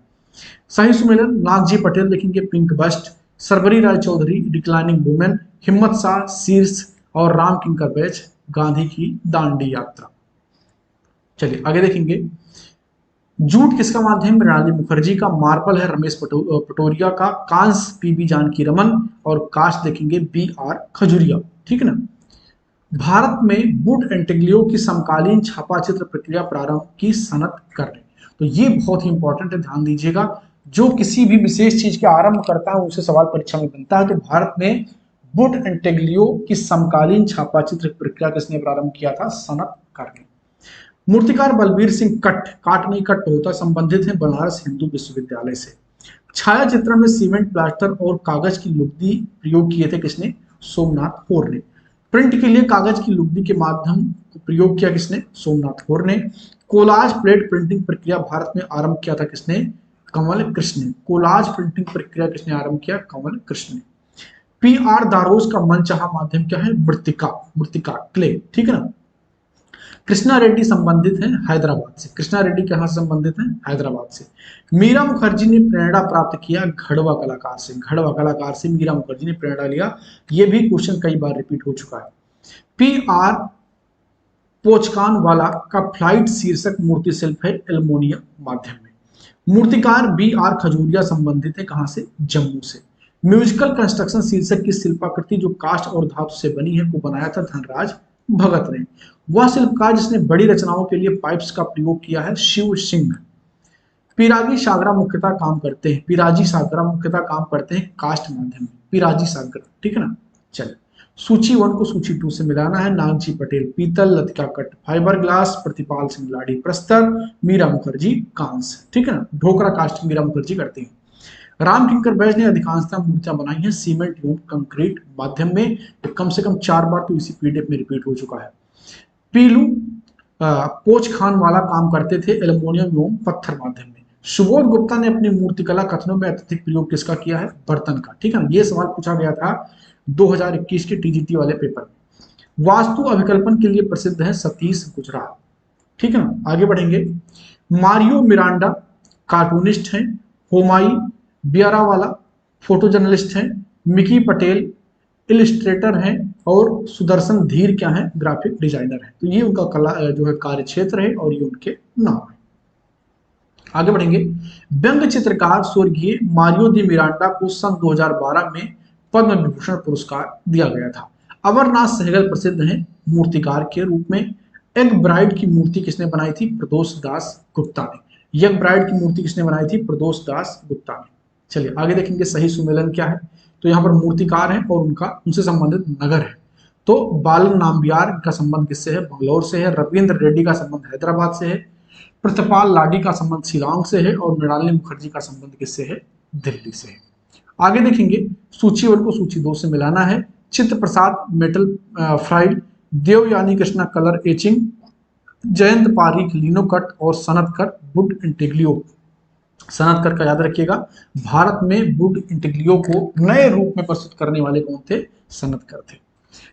सही सुमेलन, नागजी पटेल देखेंगे पिंक बस्ट, सरबरी राय चौधरी डिक्लाइनिंग वुमेन, हिम्मत शाह शीर्ष, और राम किंकर बैच गांधी की दांडी यात्रा। चलिए आगे देखेंगे, जूट किसका माध्यम? मृणाली मुखर्जी का। मार्बल है रमेश पटोरिया का। कांस पीबी जानकी रमन, और कास्ट देखेंगे बी आर खजुरिया। ठीक है ना। भारत में वुड एंटिग्लियो की समकालीन छापा चित्र प्रक्रिया प्रारंभ की सनत करने। तो ये बहुत ही इंपॉर्टेंट है, ध्यान दीजिएगा। जो किसी भी विशेष चीज के आरंभ करता है उसे सवाल परीक्षा में बनता है। तो भारत में वुड एंटिग्लियो की समकालीन छापा चित्र प्रक्रिया किसने प्रारंभ किया था? सनत करने। मूर्तिकार बलबीर सिंह काट नहीं कट होता संबंधित है बनारस हिंदू विश्वविद्यालय से। छाया चित्रण में सीमेंट, प्लास्टर और कागज की लुगदी प्रयोग किए थे किसने? सोमनाथ होर ने। प्रिंट के लिए कागज की लुगदी के माध्यम प्रयोग किया किसने? सोमनाथ होर ने। कोलाज प्लेट प्रिंटिंग प्रक्रिया भारत में आरंभ किया था किसने? कमल कृष्ण ने। कोलाज प्रिंटिंग प्रक्रिया किसने आरंभ किया? कमल कृष्ण ने। पी आर दारोज का मनचाहा माध्यम क्या है? मृतिका क्ले। ठीक है ना। कृष्णा रेड्डी संबंधित है हैदराबाद से। कृष्णा रेड्डी कहां से संबंधित है? हैदराबाद से। मीरा मुखर्जी ने प्रेरणा प्राप्त किया घड़वा कलाकार से। घड़वा कलाकार से मीरा मुखर्जी ने प्रेरणा लिया। यह भी क्वेश्चन कई बार रिपीट हो चुका है। पी आर पोचकान वाला का फ्लाइट शीर्षक मूर्ति शिल्प है एल्युमिनियम माध्यम में। मूर्तिकार बी आर खजूरिया संबंधित है कहां से? जम्मू से। म्यूजिकल कंस्ट्रक्शन शीर्षक की शिल्पाकृति जो कास्ट और धातु से बनी है को बनाया था धनराज भगत ने। वह शिल्पकार जिसने बड़ी रचनाओं के लिए पाइप्स का प्रयोग किया है शिव सिंह। पिराजी सागरा मुख्यतः काम करते हैं कास्ट माध्यम में। पिराजी सागरा। ठीक है ना। चलिए सूची 1 को सूची 2 से मिलाना है। नागजी पटेल पीतल, लतिका कट फाइबर ग्लास, प्रतिपाल सिंह लाड़ी प्रस्तर, मीरा मुखर्जी कांस्य। ठीक है ना, ढोकरा कास्टिंग मीरा मुखर्जी करती हैं। राम किंकर बैज ने अधिकांशतः मूर्तियां बनाई हैं सीमेंट एवं कंक्रीट माध्यम में। कम से कम 4 बार तो इसी पीडीएफ में रिपीट हो चुका है। पीलू पोच खान वाला काम करते थे एल्युमिनियम एवं पत्थर माध्यम में। सुबोध गुप्ता ने अपनी मूर्तिकला कथनों में अत्यधिक प्रयोग किसका किया है? बर्तन का। ठीक है ना, ये सवाल पूछा गया था 2021 के टीजीटी वाले पेपर में। वास्तु अभिकल्पन के लिए प्रसिद्ध है सतीश गुजराल। ठीक है ना, आगे बढ़ेंगे। मारियो मिरांडा कार्टूनिस्ट हैं। होमाई बियारावाला फोटो जर्नलिस्ट हैं। मिकी पटेल इलिस्ट्रेटर हैं। और सुदर्शन धीर क्या है? ग्राफिक डिजाइनर है। तो ये उनका कला जो है कार्य क्षेत्र है और ये उनके नाम है। आगे बढ़ेंगे। व्यंग चित्रकार स्वर्गीय मारियो दी मिरांडा को सन 2012 में पद्म विभूषण पुरस्कार दिया गया था। अमरनाथ सहगल प्रसिद्ध हैं मूर्तिकार के रूप में। एक ब्राइड की मूर्ति किसने बनाई थी? प्रदोष दास गुप्ता ने। यज्ञ ब्राइड की मूर्ति किसने बनाई थी? प्रदोष दास गुप्ता ने। चलिए आगे देखेंगे सही सुमेलन क्या है। तो यहाँ पर मूर्तिकार है और उनसे संबंधित नगर है। तो बालन नाम्बियार का संबंध किससे है? बंगलौर से है। रविंद्र रेड्डी का संबंध हैदराबाद से है। प्रतिपाल लाडी का संबंध शिलांग से है। और मृणालिनी मुखर्जी का संबंध किससे है? दिल्ली से है। आगे देखेंगे सूची 1 को सूची 2 से मिलाना है। चित्र प्रसाद metal fried, Devyani Krishna colour etching, Jayant Parikh लिनो cut और सनतकर वुड इंटेग्लियो। सनतकर का याद रखिएगा, भारत में वुड इंटेग्लियो को नए रूप में प्रस्तुत करने वाले कौन थे? सनतकर थे।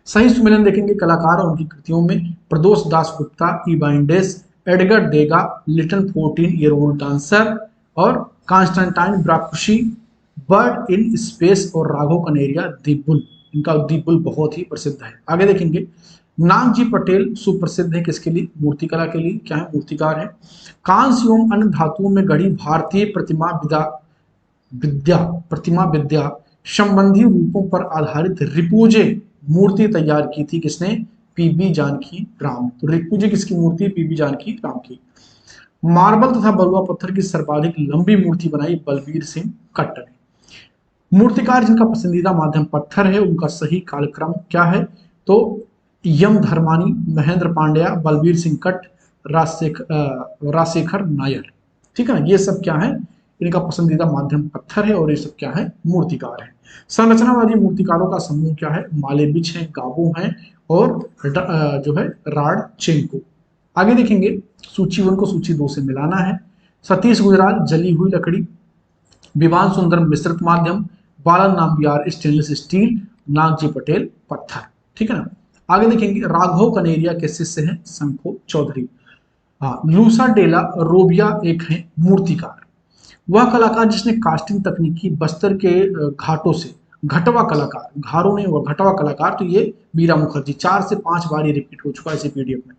सही सुमेलन देखेंगे कलाकार और उनकी कृतियों में। प्रदोष दास गुप्ता ई बाइंडेस, एडगर देगा लिटल 14 ईयर ओल्ड डांसर और कॉन्स्टेंटाइन ब्राकुशी बर्ड इन स्पेस और राघव कनेरिया दी बुल। इनका दी बुल बहुत ही प्रसिद्ध है। आगे देखेंगे नागजी पटेल सुप्रसिद्ध है किसके लिए? मूर्तिकला के लिए। क्या है? मूर्तिकार है। कांस्य एवं अन्य धातुओं में गढ़ी भारतीय प्रतिमा विद्या संबंधी रूपों पर आधारित रिपुजे मूर्ति तैयार की थी किसने? पीबी जानकी राम। तो रिपुजे किसकी मूर्ति? पीबी जानकी राम की। मार्बल तथा बलुआ पत्थर की सर्वाधिक लंबी मूर्ति बनाई बलबीर सिंह कट्ट ने। मूर्तिकार जिनका पसंदीदा माध्यम पत्थर है उनका सही कालक्रम क्या है? तो यम धर्मानी, महेंद्र पांड्या, बलबीर सिंह कट्ट, राजशेखर नायर। ठीक है ना, ये सब क्या है? इनका पसंदीदा माध्यम पत्थर है और ये सब क्या है? मूर्तिकार है। संरचनावादी मूर्तिकारों का समूह क्या है? मालेबिच है, गाबो है और जो है राड चेंको। आगे देखेंगे सूची 1 को सूची 2 से मिलाना है। सतीश गुजराल जली हुई लकड़ी, विवान सुंदर मिश्रित माध्यम, बालन नाम्बियार स्टेनलेस स्टील, नागजी पटेल पत्थर। ठीक है ना, आगे देखेंगे राघव कनेरिया के शिष्य हैं शंखो चौधरी। लूसा डेला रोबिया एक है मूर्तिकार। वह कलाकार जिसने कास्टिंग तकनीकी बस्तर के घाटों से, घटवा कलाकार, घारों नहीं हुआ घटवा कलाकार, तो ये मीरा मुखर्जी। 4 से 5 बार ये रिपीट हो चुका है इसी पीडीएफ में।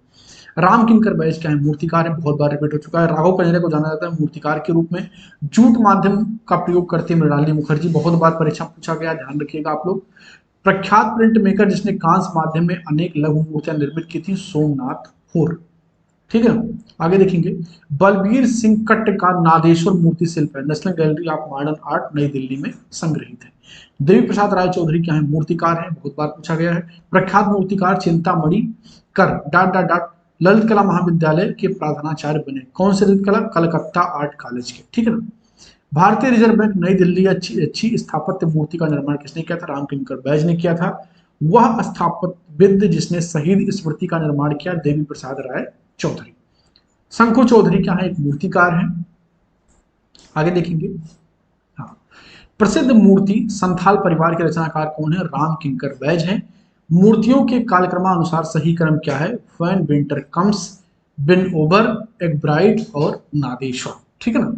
राम किंकर बैज क्या है? मूर्तिकार है, बहुत बार रिपीट हो चुका है। राघव कनेरिया को जाना जाता है मूर्तिकार के रूप में। जूट माध्यम का प्रयोग करते मृणालिनी मुखर्जी, बहुत बार परीक्षा पूछा गया, ध्यान रखिएगा आप लोग। प्रख्यात प्रिंट मेकर जिसने कांस्य माध्यम में अनेक लघु मूर्तियां निर्मित की थी, सोमनाथ हुर। ठीक है, आगे देखेंगे बलबीर सिंह कट्ट का नादेश्वर मूर्ति शिल्प है, national gallery of modern art नई दिल्ली में संग्रहित है। देवी प्रसाद राय चौधरी क्या है? मूर्तिकार है, बहुत बार पूछा गया है। प्रख्यात मूर्तिकार चिंतामणि कर डॉट डॉट डॉट ललित कला महाविद्यालय के प्रधानाचार्य बने। कौन से ललित कला? कलकत्ता आर्ट कॉलेज के। ठीक है ना। भारतीय रिजर्व बैंक नई दिल्ली अच्छी स्थापत्य मूर्ति का निर्माण किसने किया था? राम किंकर बैज ने किया था। वह स्थापत्यविद जिसने शहीद स्मृति का निर्माण किया, देवी प्रसाद राय चौधरी। शंखु चौधरी क्या है? एक मूर्तिकार है। आगे देखेंगे, हाँ, प्रसिद्ध मूर्ति संथाल परिवार के रचनाकार कौन है? राम किंकर बैज है। मूर्तियों के कालक्रमानुसार सही क्रम क्या है? व्हेन विंटर कम्स, बिन ओबर, एक ब्राइड और नादेश्वर। ठीक है ना।